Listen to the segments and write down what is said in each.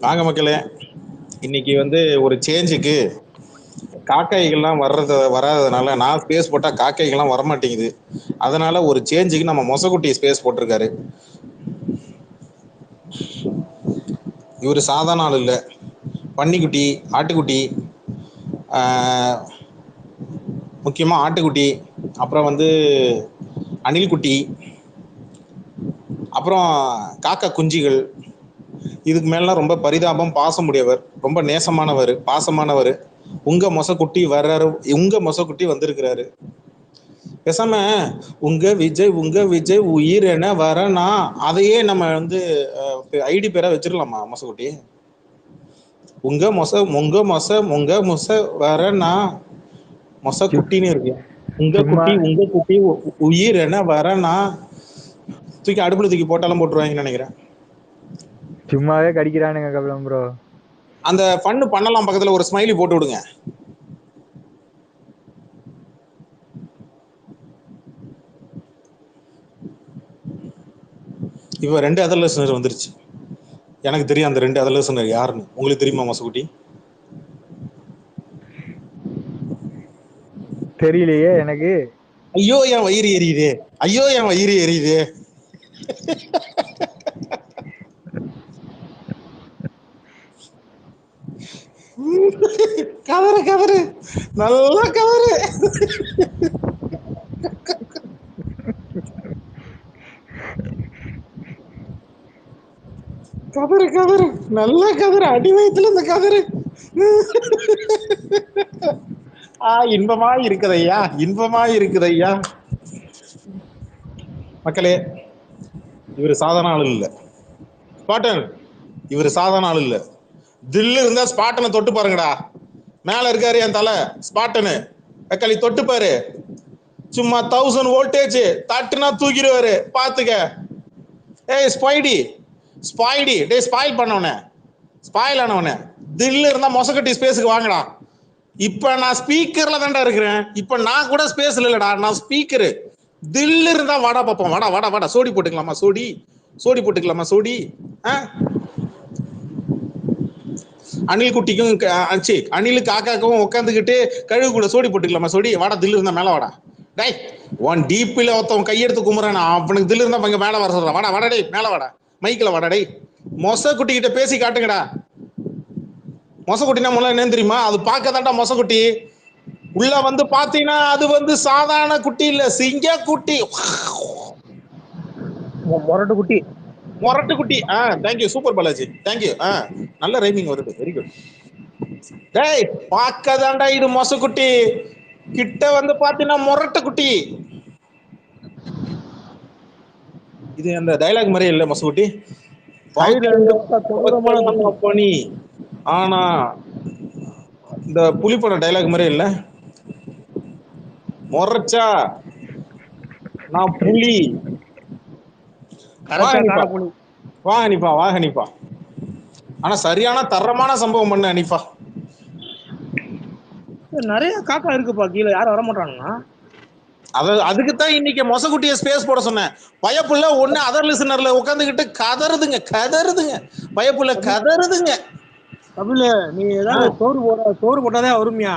வாங்க மக்களே. இன்னைக்கு வந்து ஒரு சேஞ்சுக்கு காக்கைகள்லாம் வராததுனால நான் ஸ்பேஸ் போட்டா காக்கைகள்லாம் வரமாட்டேங்குது. அதனால ஒரு சேஞ்சுக்கு நம்ம மொசக்குட்டி ஸ்பேஸ் போட்டிருக்காரு. இவர் சாதாரண ஆள் இல்லை. பன்னிக்குட்டி, ஆட்டுக்குட்டி, முக்கியமாக ஆட்டுக்குட்டி, அப்புறம் வந்து அணில்குட்டி, அப்புறம் காக்கா குஞ்சுகள், இதுக்கு மேலாம் ரொம்ப பரிதாபம், பாசம் உடையவர், ரொம்ப நேசமானவர், பாசமானவர். உங்க மொசக்குட்டி வர்றாரு, உங்க மொசக்குட்டி வந்திருக்கிறாரு. பேசாம உங்க விஜய் உயிர் என வரனா அதையே நம்ம வந்து ஐடி பேரா வச்சிடலாமா மொசக்குட்டி? உங்க மொச வரனா மொசக்குட்டின்னு இருக்கு. சும்மா உங்க குட்டி உயிர் என வரனா தூக்கி அடுப்புல தூக்கி போட்டாலும் போட்டுருவாங்கன்னு நினைக்கிறேன். சும்மாவே கடிக்கிறானுங்க கபிலம் ப்ரோ. அந்த ஃபன்னு பண்ணலாம், பக்கத்துல ஒரு ஸ்மைலி போட்டு விடுங்க. இப்ப 2 அதர் லிசனர் வந்துருச்சு. எனக்கு தெரியும் அந்த 2 அதர் லிசனர் யாருன்னு. உங்களுக்கு தெரியுமா மொசக்குட்டி? தெரியலையே எனக்கு. ஐயோ என் வயிறு எரியுது, ஐயோ என் வயிறு எரியுது. கதறு கதறு, நல்லா கதறு. கதறு கதறு, நல்லா கதறு, அடி வயித்துல இந்த கதறு. இன்பமா இருக்குதையா, இன்பமா இருக்குதையா. மக்களே, இவர் சாதாரண ஆளு இல்ல. ஸ்பாட்டன், இவர் சாதாரண ஆளு இல்ல. தில்லு இருந்தா ஸ்பாட்டனை தொட்டு பாருங்கடா. மேல இருக்காரு என் தலை ஸ்பாட்டனு. அக்களி தொட்டு பாரு. சும்மா 1000 வோல்டேஜ் தட்டுனா தூக்கிடுவாரு, பாத்துக்க. ஏய் ஸ்பைடி, ஸ்பாய்டி, டே ஸ்பாயில் பண்ணவனே, ஸ்பாயில் ஆனவனே, தில்லு இருந்தா மொசக்கட்டி ஸ்பேஸுக்கு வாங்கடா. இப்ப நான் ஸ்பீக்கர்ல தான்டா இருக்கிறேன். இப்ப நான் கூட ஸ்பேஸ்ல இல்லடா, நான் ஸ்பீக்கரு. தில்லு இருந்தா வாடா பாப்போம். வாடா வாடா வாடா, சோடி போட்டுக்கலாமா? சோடி சோடி போட்டுக்கலாமா? சோடி. அணில் குட்டிக்கும் அணிலு காக்காக்கும் உட்காந்துக்கிட்டு கழுகு கூட சோடி போட்டுக்கலாமா? சோடி. வாடா, தில்லு இருந்தா மேல வாடா. டேய், ஒன் டீப்ல ஒருத்தவன் கையெடுத்து கும்புறான், அவனுக்கு தில்லு இருந்தா இங்க மேல வர சொல்றான். வாடா வாடா டேய், மேல வாடா, மைக்கில் வாடா டேய். மொச குட்டி கிட்ட பேசி காட்டுங்கடா. மொசக்குட்டினா முன்ன என்னன்னு தெரியுமா? அது பார்க்க தான்டா மொசக்குட்டி. உள்ள வந்து பாத்தீங்கன்னா அது வந்து சாதாரண குட்டி இல்ல, சிங்க குட்டி, மொரட்டு குட்டி, மொரட்டு குட்டி. Thank you super Balaji, thank you. நல்ல ரைமிங் வருது, வெரி குட். டேய், பார்க்க தான்டா இது மொசக்குட்டி, கிட்ட வந்து பாத்தீங்கன்னா மொரட்டு குட்டி. இது அந்த டைலாக் மாதிரியே இல்ல மொசக்குட்டி. பனி ஆனா இந்த புலிப்பட டைலாக் மாதிரி இல்ல. மொரச்சா நான் புலி. வா அனிப்பா, வா அனிப்பா. ஆனா சரியான தரமான சம்பவம் பண்ண அனிப்பா. நிறைய காக்கா இருக்குப்பா கீழே, யாரும் வர மாட்டானுங்க. அதுக்குத்தான் இன்னைக்கு மொசக்குட்டிய ஸ்பேஸ் போட சொன்னேன். பயப்புள்ள ஒண்ணு அதர் லிசனர்ல உட்காந்துக்கிட்டு கதறுதுங்க கதறுதுங்க, பயப்புள்ள கதறுதுங்க. கபில, நீ ஏதாவது சோறு போட்டாதான் வருமியா?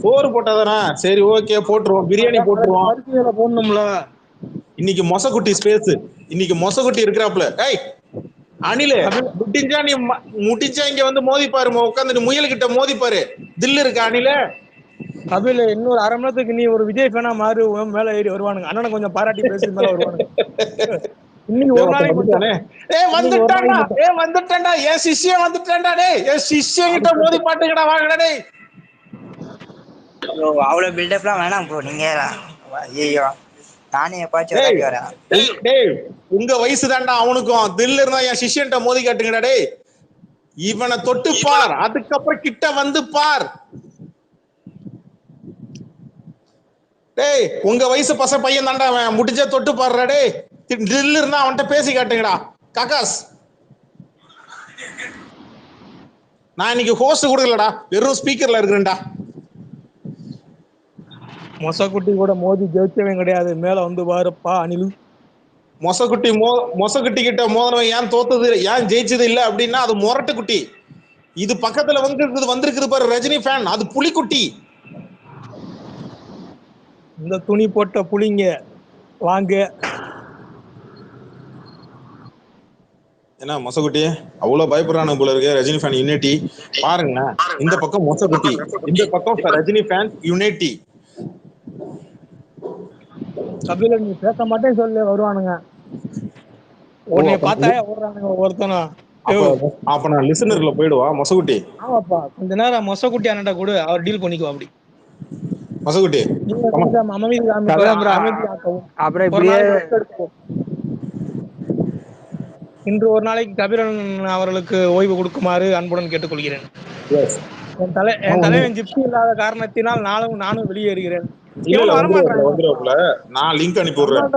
சோறு போட்டாதானா? சரி ஓகே, போட்டுருவோம், பிரியாணி போட்டுருவோம். பருத்தியில போடணும்ல. இன்னைக்கு மொசக்குட்டி ஸ்பேஸ், இன்னைக்கு மொசக்குட்டி இருக்கிறாப்ல. ஏய் அணிலு, முடிஞ்சா நீ முடிஞ்சா இங்க வந்து மோதி பாரு, உட்காந்துட்டு முயல் கிட்ட மோதி பாரு. தில்லு இருக்கா அணில? கபில, இன்னொரு அரை மணி நேரத்துக்கு நீ ஒரு விஜய் ஃபேனா மாறு, மேல ஏறி வருவானுங்க. அண்ணனை கொஞ்சம் பாராட்டி பேசி மேல வருவானுங்க. இன்னைக்கு ஒரு நாளைக்கு வந்துட்டான்டா, என் சிஷ்யன் வந்துட்டான்டா. டேய், என் சிஷ்யன் கிட்ட மோதி பாட்டுங்கடா, வாங்கடா டேய். அவ்வளவு பில்டப்லாம் வேணாம் ப்ரோ. நீங்க ஐயோ, நானே எப்பாச்சும் விளையாடி வரேன். டேய், உங்க வயசு தான்டா அவனுக்கும். தில்லு இருந்தா என் சிஷ்யன்ட்ட மோதி காட்டுங்கடா டேய். இவனை தொட்டு பார், அதுக்கப்புறம் கிட்ட வந்து பார். டேய், உங்க வயசு பையன் தான்டா அவன். முடிஞ்ச தொட்டு பாருடா டேய். தில்லு இருந்தா அவன்கிட்ட பேசி காட்டுங்கடா காக்காஸ். நான் இன்னைக்கு ஹோஸ்ட் கொடுக்கலடா, வெறும் ஸ்பீக்கர்ல இருக்கிறேன்டா. மொசக்குட்டி கூட மோதி ஜெயிச்சவன் கிடையாது. மேல வந்து பாருப்பா அனில். மொசக்குட்டி கிட்ட மோதனவன் ஏன் தோத்தது, ஏன் ஜெயிச்சது இல்ல அப்படின்னா அது மொரட்டு குட்டி. இது பக்கத்துல வந்திருக்குது பாரு ரஜினி ஃபேன், அது புலிக்குட்டி. இந்த துணி போட்ட புளிங்க வாங்க. என்ன மொசக்குட்டி அவ்வளவு பயப்படுறானு போல இருக்கு ரஜினி ஃபேன் யுனைட்டி. பாருங்களேன், இந்த பக்கம் மொசக்குட்டி, இந்த பக்கம் ரஜினி ஃபேன் யுனைட்டி. கபில நீ பேச மாட்டேன்னு சொல்லி வருவானுங்க, உன்னைய பார்த்தா ஓடுறானுங்க ஒவ்வொருத்தனும். அப்ப நான் லிசனர்ல போயிடுவா மொசக்குட்டி. ஆமாப்பா, கொஞ்ச நேரம் மொசக்குட்டி அண்ணா கூட அவர் டீல் பண்ணிக்குவா. அப்படி மொசக்குட்டி நீங்க கொஞ்சம் அமைதி காக்கவும். அப்புறம் ஒரு இப்படியே நாளைக்கு rest எடுத்துக்கோ. இன்று ஒரு நாளைக்கு கபிலன் அவர்களுக்கு ஓய்வு கொடுக்குமாறு அன்புடன் கேட்டுக்கொள்கிறேன். என் தலைவன் ஜிப்சி இல்லாத காரணத்தினால் நானும் வெளியேறுகிறேன். இல்ல வரமாட்டாங்க, வந்துருவாப்ல. நான் லிங்க் அனுப்பி விடுறேன்.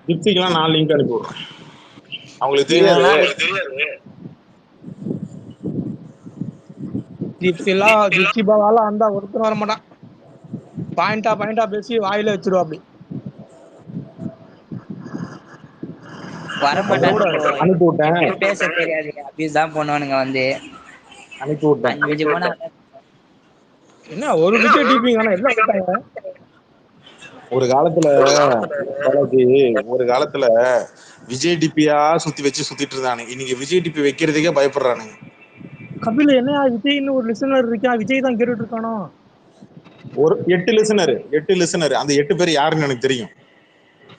ஜிப்சிக்கெல்லாம் நான் லிங்க் அனுப்பி விடுறேன். அவங்களுக்கு தெரியாது. ஜிப்சி பாவால அந்த ஒருத்தர் வர மாட்டான். பாயிண்டா பேசி வாயில வச்சிருவா. அப்படி அனுப்பி விட்டேன். பேச தெரியாது, அபியூஸ் தான் பண்ணுவானுங்க வந்து. அனுப்பி விட்டேன். என்ன ஒரு விஜய் டிபி எல்லாம் ஒரு காலத்துல விஜய் டிபியா சுத்திட்டு இருந்தானு. இன்னைக்கு விஜய் டிபி வைக்கிறதுக்கே பயப்படுறானுங்க. கபில் என்ன விஜய்னு ஒரு லிசனர் இருக்கா, விஜய் தான் கேட்டுட்டு இருக்கானோ. ஒரு 8 லிசனர், அந்த 8 பேர் யாருன்னு எனக்கு தெரியும்.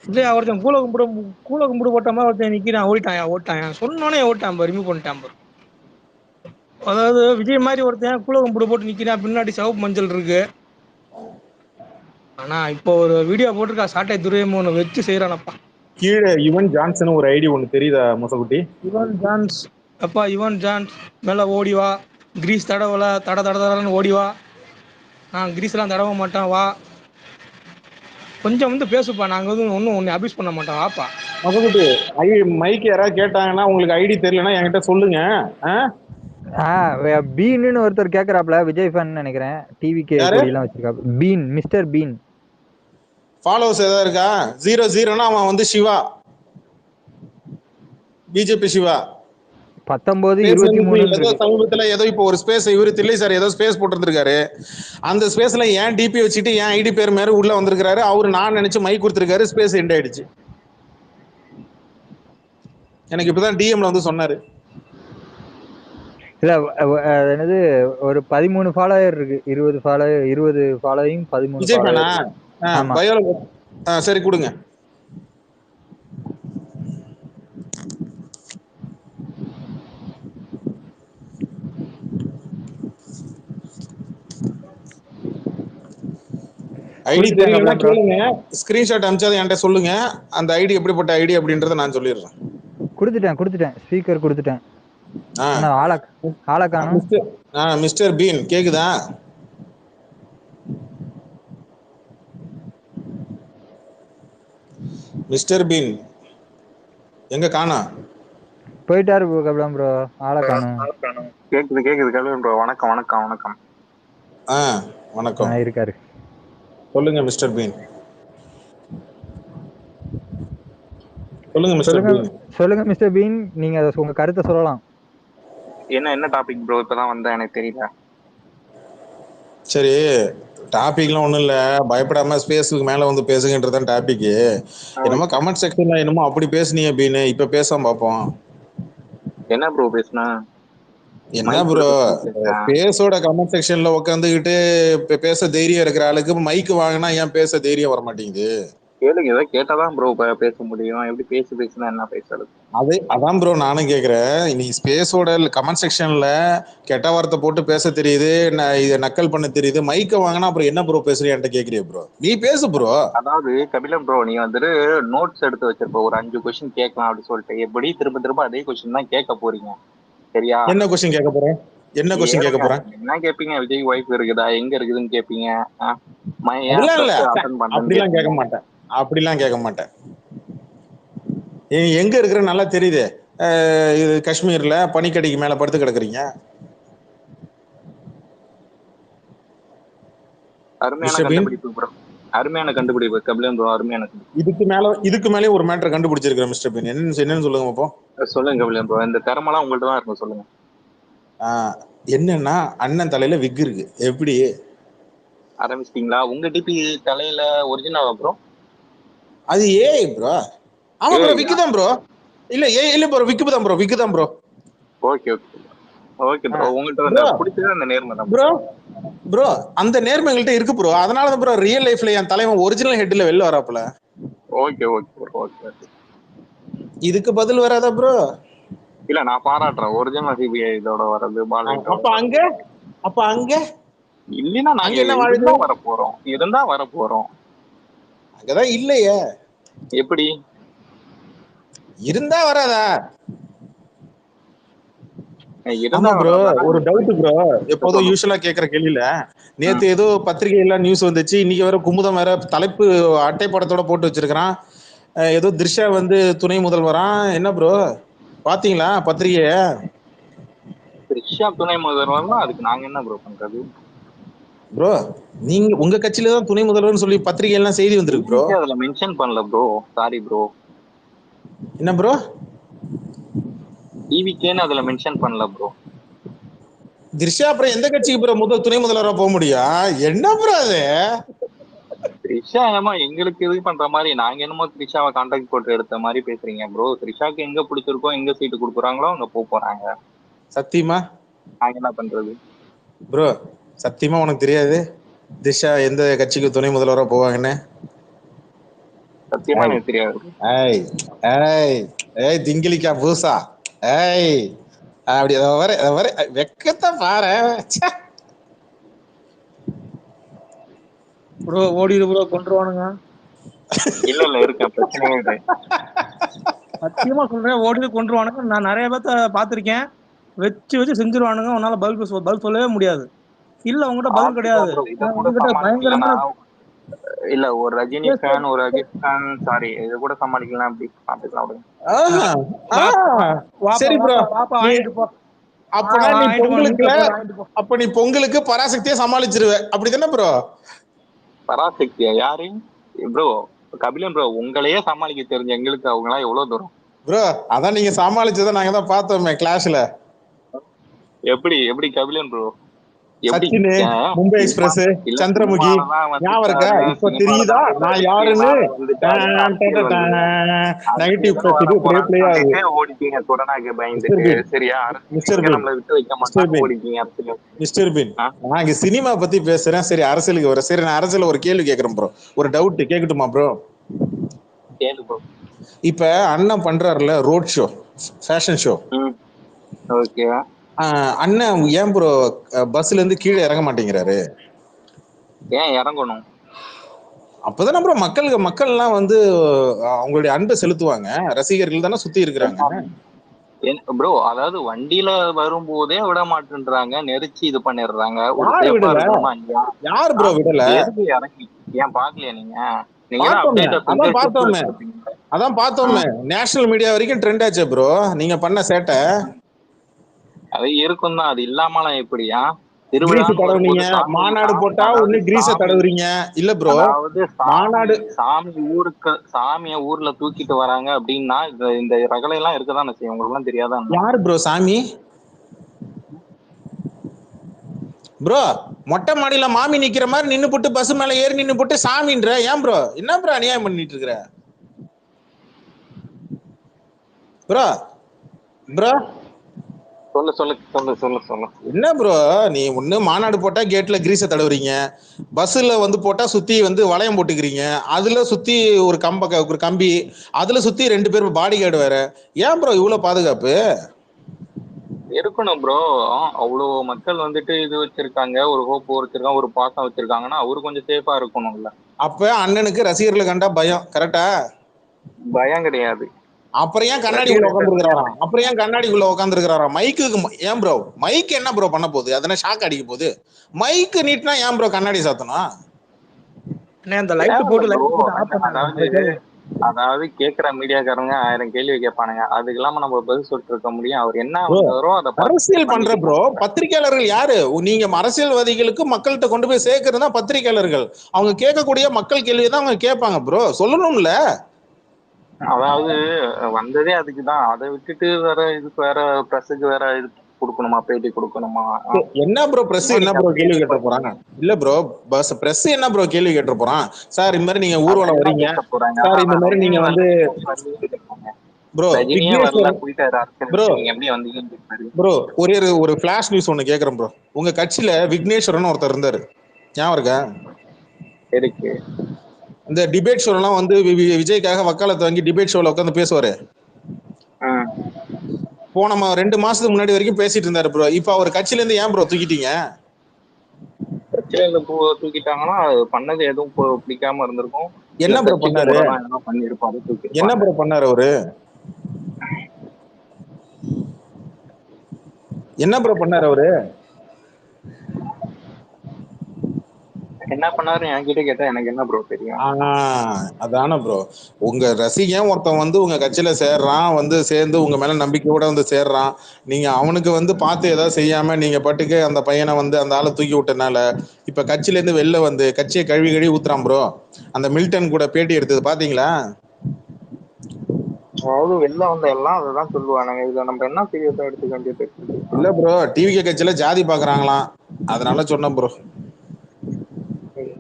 இல்லையா, ஒருத்தன் கூல கும்பிடு போட்ட மாதிரி ஒருத்தன் நிக்கிறான். ஓட்டான் சொன்னோன்னே ஓட்டான், ரிமூவ் பண்ணிட்டான். அதாவது விஜய் மாதிரி ஒருத்தன் கூல கும்பிடு போட்டு நிக்கிறான், பின்னாடி சிவப்பு மஞ்சள் இருக்கு. ஆனா இப்போ ஒரு வீடியோ போட்டிருக்கா, சாட்டை துரையமோன்னு வச்சு செய்யறானப்பா. கீழே யுவன் ஜான்சன் ஒரு ஐடி ஒண்ணு தெரியுதா மொசக்குட்டி? யுவன் ஜான்ஸ் மேல ஓடிவா, கிரீஸ் தடவல தடன்னு ஓடிவா. நான் கிரீஸ் எல்லாம் தடவ மாட்டேன், வா கொஞ்சம் வந்து பேசுப்பா, நாங்க வந்து ஒன்னும் உன்னை அபியூஸ் பண்ண மாட்டோம், வாப்பா. மொசக்குட்டி மைக் யாராவது கேட்டாங்கன்னா உங்களுக்கு ஐடி தெரியலன்னா என்கிட்ட சொல்லுங்க. பீன்னு ஒருத்தர் கேக்குறாப்ல, விஜய் ஃபேன் நினைக்கிறேன், டிவிகே கொடியெல்லாம் வச்சிருக்காப்ல. Bean, mister Bean. ஃபாலோவர்ஸ் ஏதாவது இருக்கா? 00னா அவன் வந்து சிவா, பிஜேபி சிவா. 19 23 சமீபத்துல ஏதோ இப்போ ஒரு ஸ்பேஸ் இவரு தில்லை சார் ஏதோ ஸ்பேஸ் போட்டிருந்திருக்காரு. அந்த ஸ்பேஸ்ல ஏன் டிபி வச்சுட்டு ஏன் ஐடி பேர் மேல உள்ள வந்திருக்காரு. அவரு நான் நினைச்சு மைக் கொடுத்திருக்காரு, ஸ்பேஸ் எண்ட் ஆயிடுச்சு. எனக்கு இப்பதான் டிஎம்ல வந்து சொன்னாரு. இல்ல என்னது, ஒரு 13 ஃபாலோவர் இருக்கு, 20 ஃபாலோயிங் 13 ஃபாலோவர். சரி கொடுங்க. ஐடி தெரியலன்னா கேளுங்க, ஸ்கிரீன்ஷாட் அனுப்பிச்சது என்கிட்ட சொல்லுங்க. அந்த ஐடி எப்படிப்பட்ட ஐடி அப்படின்றத நான் சொல்லிடுறேன். கொடுத்துட்டேன் ஸ்பீக்கர் கொடுத்துட்டேன். மிஸ்டர் பீன் கேக்குதா? மிஸ்டர் பீன் எங்க காணா? போயிட்டாரு கபிலம் ப்ரோ, ஆளை காணோம். கேக்குது கபிலம் ப்ரோ. வணக்கம். வணக்கம். இருக்காரு. சொல்லுங்க மிஸ்டர் பீன். சொல்லுங்க மிஸ்டர் பீன், நீங்க உங்க கருத்தை சொல்லலாம். என்ன டாபிக் ப்ரோ? இப்பதான் வந்தேன், எனக்கு தெரியல. சரி, டாபிக்லாம் ஒண்ணும் இல்ல, பயப்படாம ஸ்பேஸுக்கு மேல வந்து பேசுங்கன்றதான் டாபிக். என்னமோ கமெண்ட் செக்ஷன்ல என்னமோ அப்படி பேசுனீங்க பீன், இப்ப பேசாம பாப்போம். என்ன ப்ரோ பேசுனா? என்ன ப்ரோ, பேஸோட கமெண்ட் செக்ஷன்ல உட்காந்துக்கிட்டு பேச தைரியம் இருக்கிற ஆளுக்கு மைக் வாங்கினா ஏன் பேச தைரியம் வர மாட்டேங்குது? கேளுங்க, ஏதாவது கேட்டாதான் ப்ரோ பேச முடியும். எப்படி பேசுனா என்ன பேசுறது? அதான் ப்ரோ நானும் கேக்குறேன். நீ ஸ்பேஸோட கமெண்ட் செக்ஷன்ல கெட்ட வார்த்தை போட்டு பேச தெரியுது, இதை நக்கல் பண்ண தெரியுது, மைக்க வாங்கினா அப்புறம் என்ன ப்ரோ பேசுறியா கேக்குறிய ப்ரோ? நீ பேசு ப்ரோ. அதாவது கபிலம் ப்ரோ, நீ வந்துட்டு நோட்ஸ் எடுத்து வச்சிருப்ப, ஒரு 5 கொஸ்டின் கேட்கலாம் அப்படின்னு சொல்லிட்டு, எப்படி திரும்ப அதே கொஸ்டின் தான் கேட்க போறீங்க, சரியா? என்ன கொஸ்டின் கேட்க போறேன்? என்ன கேட்பீங்க? விஜய் ஒய்ஃப் இருக்குதா, எங்க இருக்குதுன்னு கேட்பீங்க. அப்படிலாம் கேட்க மாட்டேன். எங்க இருக்கிற நல்லா தெரியுது. இது காஷ்மீர்ல பனிக்கடிக்கு மேல படுத்து கிடக்குறீங்க. அருமையான கண்டுபிடிப்பு ப்ரோ, அருமையான கண்டுபிடிப்பு கபிலன் ப்ரோ, அருமையான இதுக்கு மேலே ஒரு மேட்டர் கண்டுபிடிச்சிருக்கிறேன் மிஸ்டர் பின். என்னன்னு சொல்லுங்க அப்போ. சொல்லுங்க கபிலன் ப்ரோ. இந்த திறமெல்லாம் உங்கள்ட்ட தான் இருக்கும், சொல்லுங்க. என்னன்னா அண்ணன் தலையில விக் இருக்கு. எப்படி ஆரம்பிச்சிட்டீங்களா? உங்க டிபி தலையில ஒரிஜினல் ப்ரோ? அது ஏஐ ப்ரோ. ஆமா ப்ரோ, விக்கு தான் ப்ரோ. இல்ல இல்ல ப்ரோ, விக்கு தான் ப்ரோ, விக்கு தான் bro. Okay okay okay bro. உங்கள்கிட்ட பிடிச்சது அந்த நேர்மை தான் ப்ரோ. ப்ரோ அந்த நேர்மை எங்கள்கிட்ட இருக்கு ப்ரோ. அதனாலதான் ப்ரோ ரியல் லைஃப்ல என் தலைவன் ஒரிஜினல் ஹெட்ல வெளில வராப்புல. Okay okay bro, okay. இதுக்கு பதில் வராதா ப்ரோ? இல்ல, நான் பாராட்டுறேன் ஒரிஜினல் சிபிஐ இதோட வர்றது. அப்ப அங்க இல்லைன்னா நாங்க இருந்தா வரப்போறோம். அங்கதான் இல்லையே. எப்படி இருந்தா வராதா? இருந்தா ப்ரோ ஒரு டவுட் ப்ரோ. எப்போதும் யூசுவலா கேக்குற கேள்வியில நேத்து ஏதோ பத்திரிகையில நியூஸ் வந்துச்சு. இன்னைக்கு வேற குமுதம் வேற தலைப்பு அட்டை படத்தோட போட்டு வச்சிருக்கான். ஏதோ திரிஷா வந்து துணை முதல்வரா. என்ன ப்ரோ பாத்தீங்களா பத்திரிகைய? திரிஷா துணை முதல்வர்னா அதுக்கு நாங்க என்ன ப்ரோ பண்றது? ப்ரோ நீங்க உங்க கட்சியில தான் துணை முதல்வர்னு சொல்லி பத்திரிகை எல்லாம் செய்தி வந்திருக்கு ப்ரோ. அதுல மென்ஷன் பண்ணல ப்ரோ, சாரி ப்ரோ. என்ன ப்ரோ? டிவிகேன்னு அதுல மென்ஷன் பண்ணல ப்ரோ. திரிஷா அப்புறம் எந்த கட்சிக்கு ப்ரோ துணை முதல்வரா போக முடியும்? என்ன ப்ரோ அது? த்ரிஷா என்னமோ எங்களுக்கு இது பண்ற மாதிரி, நாங்க என்னமோ த்ரிஷாவை கான்டாக்ட் போட்டு எடுத்த மாதிரி பேசுறீங்க ப்ரோ. த்ரிஷாக்கு எங்க பிடிச்சிருக்கோ, எங்க சீட்டு கொடுக்குறாங்களோ அங்க போறாங்க. சத்தியமா நாங்க என்ன பண்றது ப்ரோ? சத்தியமா உனக்கு தெரியாது திரிஷா எந்த கட்சிக்கு துணை முதல்வரா போவாங்கன்னு? சத்தியமா எனக்கு தெரியாது. ஏய் ஏய் ஏய் திங்கிலிக்கா பூசா. ஏய் அப்படி வர வெக்கத்தை பாரு. ப்ரோ ஓடிடு ப்ரோ, கொண்டுருவானுங்க. இல்ல இருக்கேன், பிரச்சனையே இல்லை. சத்தியமா சொல்றேன், ஓடிடு கொண்டுருவானுங்க. நான் நிறைய பேர்த்த பாத்திருக்கேன். வச்சு செஞ்சிருவானுங்க. உன்னால பதில் சொல்லவே முடியாது. இல்ல உங்ககிட்ட பதில் கிடையாது. உங்ககிட்ட பயங்கரமான இல்ல ஒரு ரஜினி ஃபேன், ஒரு அஜித் ஃபேன், சாரி இது கூட சமாளிக்கலாம். அப்படி பாத்துக்கலாம். சரி ப்ரோ, அப்ப நீ பொங்கலுக்கு பராசக்தியா சமாளிச்சிருவ, அப்படிதானே ப்ரோ? பராசக்தியா? யாரு ப்ரோ? கபிலன் ப்ரோ, உங்களையே சமாளிக்க தெரிஞ்ச எங்களுக்கு அவங்க எல்லாம் எவ்வளவு தூரம் ப்ரோ? அதான் நீங்க சமாளிச்சதை நாங்க தான் பார்த்தோமே கிளாஸ்ல. எப்படி கபிலன் ப்ரோ? சச்சின், மும்பை எக்ஸ்பிரஸ், சந்திரமுகி ஞாபகம் இருக்கா? இப்ப தெரியுதா நான் யாருன்னு? நெகட்டிவ் பிரஸ் இது ப்ளே ஆகுது. ஓடிட்டீங்க கொரோனாக்கு பயந்துட்டு. சரியா? நம்மள விட்டு வைக்க மாட்டாங்க, ஓடிட்டீங்க. மிஸ்டர் பின், நான் இங்க சினிமா பத்தி பேசுறேன். சரி அரசியலுக்கு வர. சரி நான் அரசியல் ஒரு கேள்வி கேக்குறேன் ப்ரோ. ஒரு டவுட் கேட்கட்டுமா ப்ரோ? கேளு ப்ரோ. இப்ப அண்ணன் பண்றாருல road show, fashion show. Okay. அண்ணன் ஏன் ப்ரோ பஸ்ல இருந்து கீழே இறங்க மாட்டேங்கிறாரு? ஏன் இறங்கணும்? அப்பதானே ப்ரோ மக்கள் எல்லாம் வந்து அவங்களுடைய அன்பை செலுத்துவாங்க. ரசிகர்கள் தானே சுத்தி இருக்கிறாங்க ப்ரோ. அதாவது வண்டியில வரும்போதே விட மாட்டேன்றாங்க, நெரிச்சு இது பண்ணிடுறாங்க. யார் ப்ரோ விடல? இறங்கி ஏன் பாக்கலையா நீங்க? அதான் பார்த்தோமே, நேஷனல் மீடியா வரைக்கும் ட்ரெண்ட் ஆச்சு ப்ரோ நீங்க பண்ண சேட்டை. அது இருக்கும் தான், அது இல்லாமலாம் எப்படியா? மாநாடு போட்டா ஒண்ணு கிரீஸ தடவுறீங்க இல்ல ப்ரோ? மாநாடு சாமிய ஊர்ல தூக்கிட்டு வராங்க அப்படின்னா இந்த ரகளை எல்லாம் இருக்கதான் செய்யும். உங்களுக்கு எல்லாம் தெரியாதா? யாரு ப்ரோ சாமி? ப்ரோ மொட்டை மாடியில மாமி நிக்கிற மாதிரி நின்னு போட்டு பஸ் மேல ஏறி நின்னு போட்டு சாமின்ற. ஏன் ப்ரோ? என்ன ப்ரோ அநியாயம் பண்ணிட்டு இருக்கிற ப்ரோ? சொல்லு. என்ன ப்ரோ நீ ஒண்ணு மாநாடு போட்டா கேட்ல கிரீஸ தடவுறீங்க, பஸ்ல வந்து போட்டா சுத்தி வந்து வளையம் போட்டுக்கிறீங்க, அதுல சுத்தி ஒரு கம்பி, அதுல சுத்தி 2 பேர் பாடி கார்டு வேற. ஏன் ப்ரோ இவ்வளவு பாதுகாப்பு இருக்கணும் ப்ரோ? அவ்வளவு மக்கள் வந்துட்டு இது வச்சிருக்காங்க, ஒரு ஹோப் வச்சிருக்காங்க, ஒரு பாசம் வச்சிருக்காங்கன்னா அவரு கொஞ்சம் சேஃபா இருக்கணும்ல. அப்ப அண்ணனுக்கு ரசிகர்களை கண்டா பயம், கரெக்டா? பயம் கிடையாது. அப்புறம் ஏன் கண்ணாடிக்குள்ள உட்காந்துருக்கிறாராம்? மைக்குக்கு ஏன் ப்ரோ மைக் என்ன ப்ரோ பண்ண போகுது? அதனால ஷாக் அடிக்க போகுது. மைக்கு நீட்னா ஏன் ப்ரோ கண்ணாடி சாத்தணும்? அந்த லைட் போட்டு அதாவது கேக்குற மீடியாக்காரங்க 1000 கேள்வி கேட்பானுங்க. அதுக்கு இல்லாம நம்ம பதில் சொல்லிட்டு இருக்க முடியும். அவர் என்ன வந்தாரோ அதை அரசியல் பண்ற ப்ரோ பத்திரிகையாளர்கள் யாரு? நீங்க அரசியல்வாதிகளுக்கு மக்கள்கிட்ட கொண்டு போய் சேர்க்கறதா பத்திரிகையாளர்கள். அவங்க கேட்கக்கூடிய மக்கள் கேள்வியை தான் அவங்க கேட்பாங்க ப்ரோ. சொல்லணும்ல. அதாவது வந்ததே அதுக்குதான். அதை விட்டுட்டு வேற இதுக்கு வேற பிரஸுக்கு வேற இது கொடுக்கணுமா, பேட்டி கொடுக்கணுமா? என்ன ப்ரோ பிரஸ் என்ன ப்ரோ கேள்வி கேட்ட போறாங்க? இல்ல ப்ரோ பிரஸ் என்ன ப்ரோ கேள்வி கேட்ட போறான்? சார் இந்த மாதிரி நீங்க ஊர்வலம் வரீங்க சார், இந்த மாதிரி நீங்க வந்து ப்ரோ ப்ரோ ஒரு ஃபிளாஷ் நியூஸ் ஒண்ணு கேக்குறேன் ப்ரோ. உங்க கட்சியில விக்னேஸ்வரன் ஒருத்தர் இருந்தாரு, ஞாபகம் இருக்கா? இருக்கு. இந்த டிபேட் ஷோ எல்லாம் வந்து விஜய்க்காக வக்காலத்து வாங்கி டிபேட் ஷோல உட்காந்து பேசுவாரு. போன 2 மாசத்துக்கு முன்னாடி வரைக்கும் பேசிட்டு இருந்தாரு ப்ரோ. இப்ப அவர் கட்சியில இருந்து ஏன் ப்ரோ தூக்கிட்டீங்க? கட்சியில இருந்து தூக்கிட்டாங்கன்னா பண்ணது எதுவும் பிடிக்காம இருந்திருக்கும். என்ன ப்ரோ பண்ணாரு? என்ன ப்ரோ பண்ணாரு அவரு? என்ன ப்ரோ பண்ணாரு அவரு? என்ன பண்ணாரு என்கிட்ட கேட்டா எனக்கு என்ன ப்ரோ தெரியும்? அதான ப்ரோ. உங்க ரசிகன் ஒருத்தன் வந்து உங்க கட்சியில சேர்றான், வந்து சேர்ந்து உங்க மேல நம்பிக்கையோட வந்து சேர்றான். நீங்க அவனுக்கு வந்து பார்த்து ஏதாவது செய்யாம நீங்க பாட்டுக்கு அந்த பையனை வந்து அந்த ஆளை தூக்கி விட்டனால இப்ப கட்சியில இருந்து வெளில வந்து கட்சியை கழுவி ஊத்துறான் ப்ரோ. அந்த மில்டன் கூட பேட்டி எடுத்தது பாத்தீங்களா? அதாவது வெளில வந்த எல்லாம் அதான் சொல்லுவானுங்க. இதை நம்ம என்ன சீரியஸா எடுத்துக்க வேண்டியது? இல்ல ப்ரோ, டிவிகே கட்சியில ஜாதி பாக்குறாங்களாம், அதனால சொன்னேன் ப்ரோ.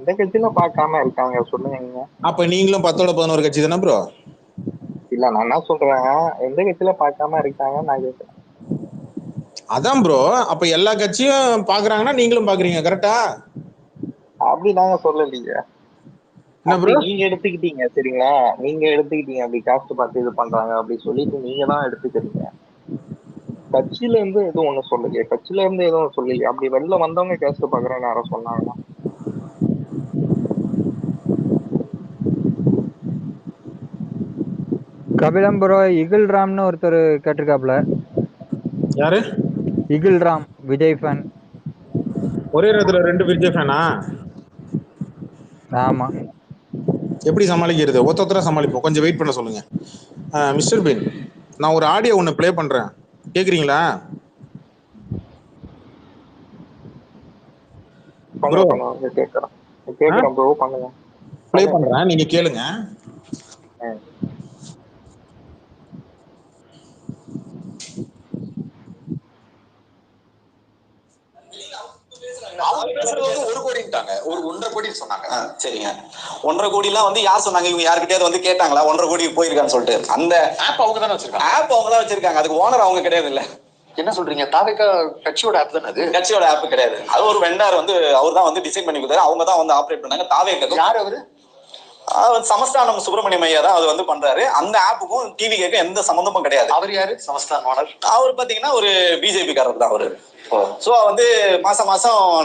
இந்த கட்சியில பார்க்காம இருக்காங்க சொல்லுங்க. அப்ப நீங்களும் 10-11 கட்சி தானே ப்ரோ? இல்ல நான் என்ன சொல்றேன், எந்த கட்சியில பார்க்காம இருக்காங்க நான் கேட்கிறேன். அதான் ப்ரோ, அப்ப எல்லா கட்சியும் பாக்குறாங்கன்னா நீங்களும் பாக்குறீங்க, கரெக்டா? அப்படி நாங்க சொல்லலையே. நீங்க எடுத்துக்கிட்டீங்க சரிங்களா? நீங்க எடுத்துக்கிட்டீங்க அப்படி காஸ்ட் பார்த்து இது பண்றாங்க அப்படி சொல்லிட்டு நீங்க தான் எடுத்துக்கிறீங்க. கட்சியில இருந்து எதுவும் ஒண்ணு சொல்லலையே, கட்சியில இருந்து எதுவும் சொல்லலையே. அப்படி வெளில வந்தவங்க கேஸ்ட் பாக்குறேன்னு யாரும் சொன்னாங்கன்னா? கபிலம் ப்ரோ, இகில் ராம்னு ஒருத்தர் கேட்டிருக்காப்ல. யாரு? இகில் ராம், விஜய் ஃபேன். ஒரே நேரத்துல 2 விஜய் ஃபேனா? ஆமா. எப்படி சமாளிக்கிறது? ஒருத்தர சமாளிப்போம், கொஞ்சம் வெயிட் பண்ண சொல்லுங்க. மிஸ்டர் பின், நான் ஒரு ஆடியோ ஒன்று ப்ளே பண்றேன், கேக்குறீங்களா? ப்ரோ கேக்குறேன் ப்ரோ, பண்ணுங்க. ப்ளே பண்றேன், நீங்க கேளுங்க. அவங்க பேசுறது வந்து 1 கோடிட்டாங்க, ஒரு 1.5 கோடி சொன்னாங்க. சரிங்க, 1.5 கோடி எல்லாம் வந்து யார் சொன்னாங்க? இவங்க யார்கிட்டயாவது வந்து கேட்டாங்களா 1.5 கோடி போயிருக்கான்னு சொல்லிட்டு? அந்த ஆப் அவங்க தானே வச்சிருக்காங்க. ஆப் அவங்க தான் வச்சிருக்காங்க, அதுக்கு ஓனர் அவங்க கிடையாது. இல்ல என்ன சொல்றீங்க? தாவேகா கட்சியோட ஆப் தானே அது? கட்சியோட ஆப் கிடையாது, அது ஒரு வெண்டார் வந்து அவர் தான் வந்து டிசைன் பண்ணி கொடுத்தாரு, அவங்க தான் வந்து ஆப்ரேட் பண்ணாங்க. தாவேகா யார் அவரு? சமஸ்தானம் சுப்பிரமணியம் ஐயா தான் அது வந்து பண்றாரு. அந்த ஆப்புக்கும் டிவிக்கும் எந்த சம்பந்தமும் கிடையாது. அவர் யாரு? சமஸ்தான் ஓனர். அவர் பாத்தீங்கன்னா ஒரு பிஜேபி காரர் தான் அவரு. சோ வந்து மாசம்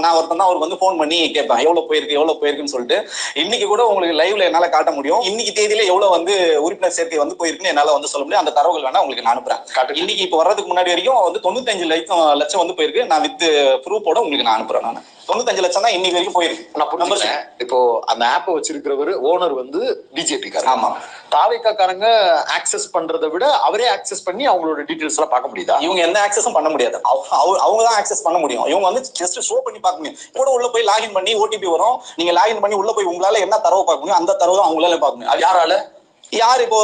நான் ஒருத்தன் தான் அவருக்கு வந்து போன் பண்ணி கேட்பேன், எவ்வளவு போயிருக்குன்னு சொல்லிட்டு. இன்னைக்கு கூட உங்களுக்கு லைவ்ல என்னால காட்ட முடியும். இன்னைக்கு தேதியில எவ்வளவு வந்து உறுப்பினர் சேர்க்கை வந்து போயிருக்குன்னு என்னால வந்து சொல்ல முடியும். அந்த தரவுகள் வேணா உங்களுக்கு நான் அனுப்புறேன். இன்னைக்கு இப்ப வர்றதுக்கு முன்னாடி வரைக்கும் வந்து 95 லட்சம் வந்து போயிருக்கு. நான் வித் ப்ரூஃபோட உங்களுக்கு நான் அனுப்புறேன். நான் 95 லட்சம் தான் இன்னைக்கு வரைக்கும் போயிருக்கு. இப்போ அந்த ஆப்பை வச்சிருக்கிறவர் ஓனர் வந்து பிஜேபி காரர். ஆமா. தாவேகா காரங்க ஆக்சஸ் பண்றதை விட அவரே ஆக்சஸ் பண்ணி அவங்களோட டீடைல்ஸ் எல்லாம் பார்க்க முடியுதா? இவங்க எந்த ஆக்சஸும் பண்ண முடியாது, அவங்க தான் ஆக்சஸ் பண்ண முடியும். இவங்க வந்து ஜஸ்ட் ஷோ பண்ணி பார்க்க முடியும். கூட உள்ள போய் லாகின் பண்ணி ஓடிபி வரும், நீங்க லாகின் பண்ணி உள்ள போய் உங்களால என்ன தரவு பார்க்க முடியும் அந்த தரவு தான் அவங்களால பார்க்க முடியும். அது யாரால? யார் இப்போ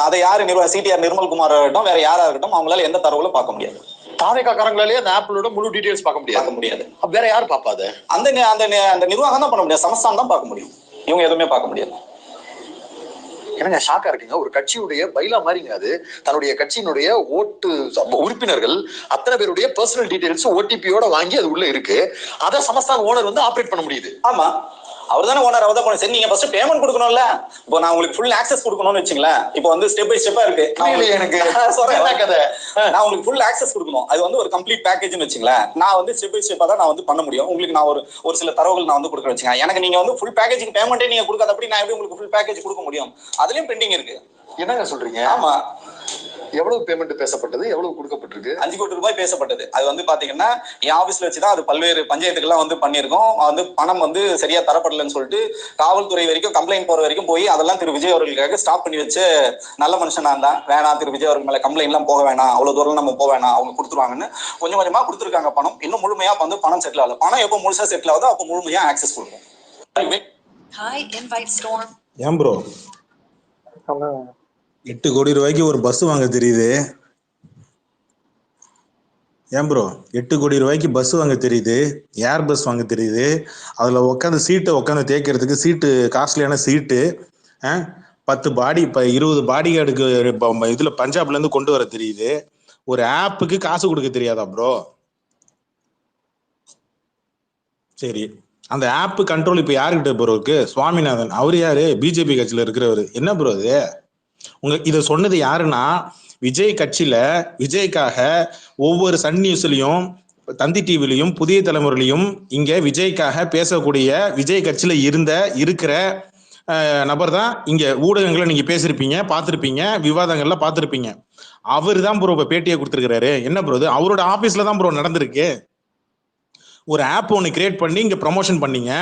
அதை யாரு சிடிஆர் நிர்மல்குமார் ஆகட்டும், வேற யாரா இருக்கட்டும், அவங்களால எந்த தரவுகளும் பார்க்க முடியாது. தாவேகா காரங்களாலே அந்த ஆப்லோட முழு டீடைல்ஸ் பார்க்க முடியாது. வேற யாரு பாப்பாது? அந்த நிர்வாகம் தான் பண்ண முடியாது, சமஸ்தான் தான் பார்க்க முடியும். இவங்க எதுவுமே பார்க்க முடியாது. என்னங்க ஷாக்கா இருக்கீங்க? ஒரு கட்சியுடைய பைலா மாதிரிங்க அது. தன்னுடைய கட்சியினுடைய ஓட்டு உறுப்பினர்கள் அத்தனை பேருடைய பர்சனல் டீடைல்ஸ் ஓடிபியோட வாங்கி அது உள்ள இருக்கு. அதை சமஸ்தான் ஓனர் வந்து ஆப்ரேட் பண்ண முடியுது. ஆமா, அவர் தானே ஓனர், அவர் தான் பண்ண. சரி, நீங்க ஃபர்ஸ்ட் பேமெண்ட் கொடுக்கணும்ல. இப்போ நான் உங்களுக்கு ஃபுல் ஆக்சஸ் கொடுக்கணும்னு வச்சுங்களேன். இப்போ வந்து ஸ்டெப் பை ஸ்டெப்பா இருக்கு. எனக்கு நான் உங்களுக்கு ஃபுல் ஆக்சஸ் கொடுக்கணும். அது வந்து ஒரு கம்ப்ளீட் பேக்கேஜ்னு வச்சுங்களேன். நான் வந்து ஸ்டெப் பை ஸ்டெப்பா தான் நான் வந்து பண்ண முடியும். உங்களுக்கு நான் ஒரு சில தரவுகள் நான் வந்து கொடுக்குறேன் வச்சுங்க. எனக்கு நீங்க வந்து ஃபுல் பேக்கேஜுக்கு பேமெண்ட்டே நீங்க கொடுக்காத அப்படி நான் எப்படி உங்களுக்கு ஃபுல் பேக்கேஜ் கொடுக்க முடியும்? அதுலயும் பெண்டிங் இருக்கு. என்னங்க சொல்றீங்க? ஆமா. எவ்வளவு பேமெண்ட் பேசப்பட்டது, எவ்வளவு கொடுக்கப்பட்டிருக்கு? 5 கோடி ரூபாய் பேசப்பட்டது. அது வந்து பாத்தீங்கன்னா என் ஆபீஸ்ல வச்சுதான் அது பல்வேறு பஞ்சாயத்துக்கெல்லாம் வந்து பண்ணியிருக்கோம். வந்து பணம் வந்து சரியா தரப்படலன்னு சொல்லிட்டு காவல்துறை வரைக்கும் கம்ப்ளைண்ட் போற வரைக்கும் போய் அதெல்லாம் திரு விஜய் அவர்களுக்காக ஸ்டாப் பண்ணி வச்சு நல்ல மனுஷனா இருந்தா வேணாம் திரு விஜய் அவர்கள் மேல கம்ப்ளைண்ட் எல்லாம் போக வேணாம், அவ்வளவு தூரம் நம்ம போக வேணாம், அவங்க கொடுத்துருவாங்கன்னு கொஞ்சம் கொஞ்சமா கொடுத்துருக்காங்க. பணம் இன்னும் முழுமையா வந்து பணம் செட்டில் ஆகல. பணம் எப்போ முழுசா செட்டில் ஆகுதோ அப்போ முழுமையா ஆக்சஸ் கொடுக்கும். ஏன் ப்ரோ 8 கோடி ரூபாய்க்கு ஒரு பஸ் வாங்க தெரியுது? ஏன் ப்ரோ 8 கோடி ரூபாய்க்கு பஸ் வாங்க தெரியுது, ஏர் பஸ் வாங்க தெரியுது, அதில் உட்காந்து சீட்டை உட்காந்து தேய்க்கிறதுக்கு சீட்டு காஸ்ட்லியான சீட்டு, 10 பாடி இப்போ 20 பாடி கார்டுக்கு இதில் பஞ்சாப்லேருந்து கொண்டு வர தெரியுது. ஒரு ஆப்புக்கு காசு கொடுக்க தெரியாதா ப்ரோ? சரி, அந்த ஆப் கண்ட்ரோல் இப்போ யாருக்கிட்ட ப்ரோ இருக்கு? சுவாமிநாதன். அவர் யாரு? பிஜேபி கட்சியில் இருக்கிறவர். என்ன ப்ரோ அது? இதை சொன்னது யாருன்னா விஜய் கட்சியில விஜய்க்காக ஒவ்வொரு சன் நியூஸ்லயும் தந்தி டிவிலையும் புதிய தலைமுறையிலையும் இங்க விஜய்க்காக பேசக்கூடிய விஜய் கட்சியில இருக்கிற நபர் தான். இங்க ஊடகங்களை நீங்க பேசிருப்பீங்க, பார்த்திருப்பீங்க, விவாதங்கள்ல பார்த்திருப்பீங்க. அவர் தான் ப்ரோ பேட்டியை கொடுத்திருக்கிறாரு. என்ன ப்ரோ அவரோட ஆபீஸ்ல தான் ப்ரோ நடந்திருக்கு. ஒரு ஆப் ஒன்று கிரியேட் பண்ணி இங்க ப்ரமோஷன் பண்ணீங்க.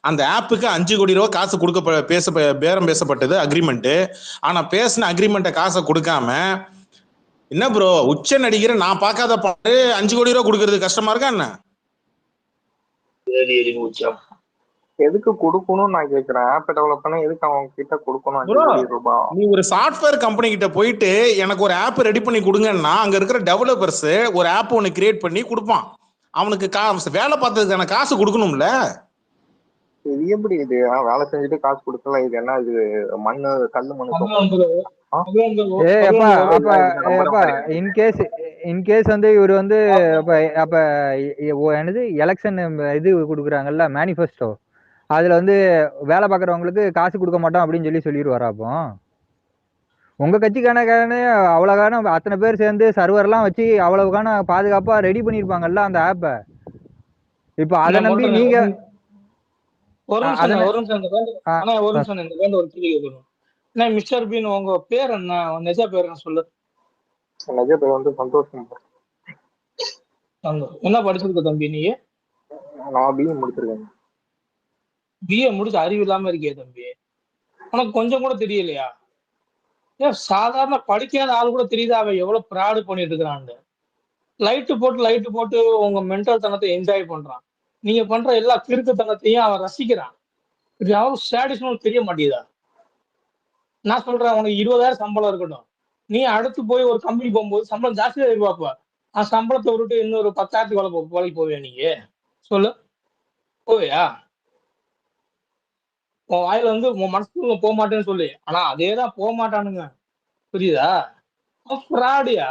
அந்த ஆப்புக்கு 5 கோடி ரூபாய் காசு பேரம் பேசப்பட்டது அக்ரிமெண்ட். ஆனா பேசின அக்ரிமெண்ட்டை காசை கொடுக்காம என்ன ப்ரோ உச்ச நடிகரை நான் பார்க்காத பாட்டு 5 கோடி ரூபாய் கொடுக்கறது கஷ்டமா இருக்கா என்ன? எதுக்கு கொடுக்கணும் நான் கேக்குறேன். ஆப் டெவலப் பண்ண எதுக்கு அவங்க கிட்ட கொடுக்கணும் 5 கோடி ரூபாய்? நீ ஒரு சாஃப்ட்வேர் கம்பெனி கிட்ட போயிட்டு எனக்கு ஒரு ஆப் ரெடி பண்ணி கொடுங்கன்னா அங்க இருக்கிற டெவலப்பர்ஸ் ஒரு ஆப் ஒன்று கிரியேட் பண்ணி கொடுப்பான். அவனுக்கு வேலை பார்த்ததுக்கான காசு கொடுக்கணும்ல. இது எப்படி? இது வேலை செஞ்சுட்டு காசு கொடுக்கல, இது என்ன? இது மண்ணு கல்லு மண்ணு. இன்கேஸ் வந்து இவர் வந்து அப்ப என்னது எலெக்ஷன் இது கொடுக்குறாங்கல்ல மேனிஃபெஸ்டோ, அதுல வந்து வேலை பார்க்கறவங்களுக்கு காசு கொடுக்க மாட்டோம் அப்படின்னு சொல்லிடுவாரா? அப்போ உங்க கட்சிக்கான அவ்வளவுக்கான அத்தனை பேர் சேர்ந்து சர்வர்லாம் வச்சு அவ்வளவுக்கான பாதுகாப்பா ரெடி பண்ணிருப்பாங்கல்ல அந்த ஆப்ப. இப்ப அதை நம்பி நீங்க மிஸ்டர் பீன் உங்க பேர் என்ன? நிஜ பேர் என்ன சொல்லு? நிஜ பேர் வந்து சந்தோஷம். என்ன படிச்சிருக்க தம்பி நீ? நான் பிஏ முடிச்சிருக்கேன். பிஏ முடிச்சு அறிவு இல்லாம இருக்கே தம்பி. உனக்கு கொஞ்சம் கூட தெரியலையா? ஏன் சாதாரண படிக்காத ஆள் கூட தெரியுதா அவன் எவ்வளவு ப்ராடு பண்ணிட்டு இருக்கிறான்னு? லைட்டு போட்டு உங்க மென்டல் தனத்தை என்ஜாய் பண்றான். நீங்க பண்ற எல்லா கிறுக்குத்தனத்தையும் அவன் ரசிக்கிறான். இது யாரும் ஸ்டாடிஸ்னு தெரிய மாட்டேங்குதா? நான் சொல்றேன், உனக்கு 20,000 சம்பளம் இருக்கட்டும், நீ அடுத்து போய் ஒரு கம்பெனி போகும்போது சம்பளம் ஜாஸ்தியா எதிர்பார்ப்ப. அந்த சம்பளத்தை விட்டு இன்னொரு 10,000 வேலைக்கு போவியா நீங்க? சொல்லு, போவியா? உன் வாயில வந்து உன் மனசுக்குள்ள போக மாட்டேன்னு சொல்லி, ஆனா அதேதான் போக மாட்டானுங்க. புரியுதா? ஃப்ராடியா?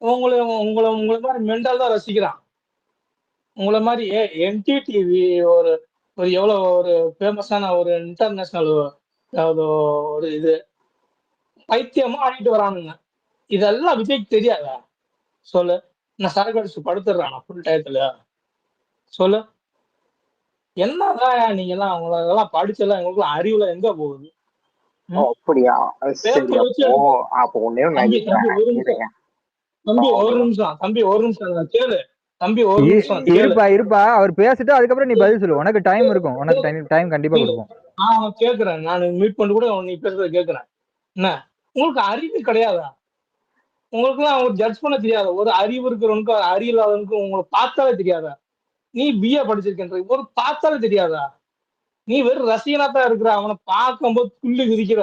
உங்களை உங்களை உங்களை மாதிரி மென்டல் தான் ரசிக்கிறான். உங்களை மாதிரி என்டிடிவி ஒரு ஒரு எவ்வளவு ஒரு ஃபேமஸான ஒரு இன்டர்நேஷனல் ஒரு இது பைத்தியமா ஆடிட்டு வரானுங்க. இதெல்லாம் விஜய்க்கு தெரியாதா? சொல்லு. நான் சரக்கு அடிச்சு படுத்துடுறான் ஃபுல் டயத்துல. சொல்லு. என்னதான் நீங்க எல்லாம் உங்களெல்லாம் படிச்செல்லாம் எங்களுக்கு அறிவுல எங்க போகுது? அப்படியா? தம்பி ஒரு நிமிஷம் கேளு. தம்பி ஒரு நிமிஷம் இருப்பா. அவர் பேசிட்டு அதுக்கப்புறம் நீ பதில் சொல்லு. உனக்கு டைம் இருக்கும், உனக்கு டைம் கண்டிப்பா கொடுப்போம். நான் கேக்குறேன், நான் மீட் பண்ணி கூட நீ பேசுறத கேக்குறேன். என்ன உங்களுக்கு அறிவு கிடையாதா? உங்களுக்கு எல்லாம் அவங்க ஜட்ஜ் பண்ண தெரியாதா? ஒரு அறிவு இருக்கிறவனுக்கு அறிவு இல்லாதவனுக்கு உங்களை பார்த்தாலே தெரியாதா? நீ பிஏ படிச்சிருக்கேன்ற ஒரு பார்த்தாலே தெரியாதா? நீ வெறும் ரசிகனா தான் இருக்கிற. அவனை பார்க்கும்போது துள்ளி விதிக்கிற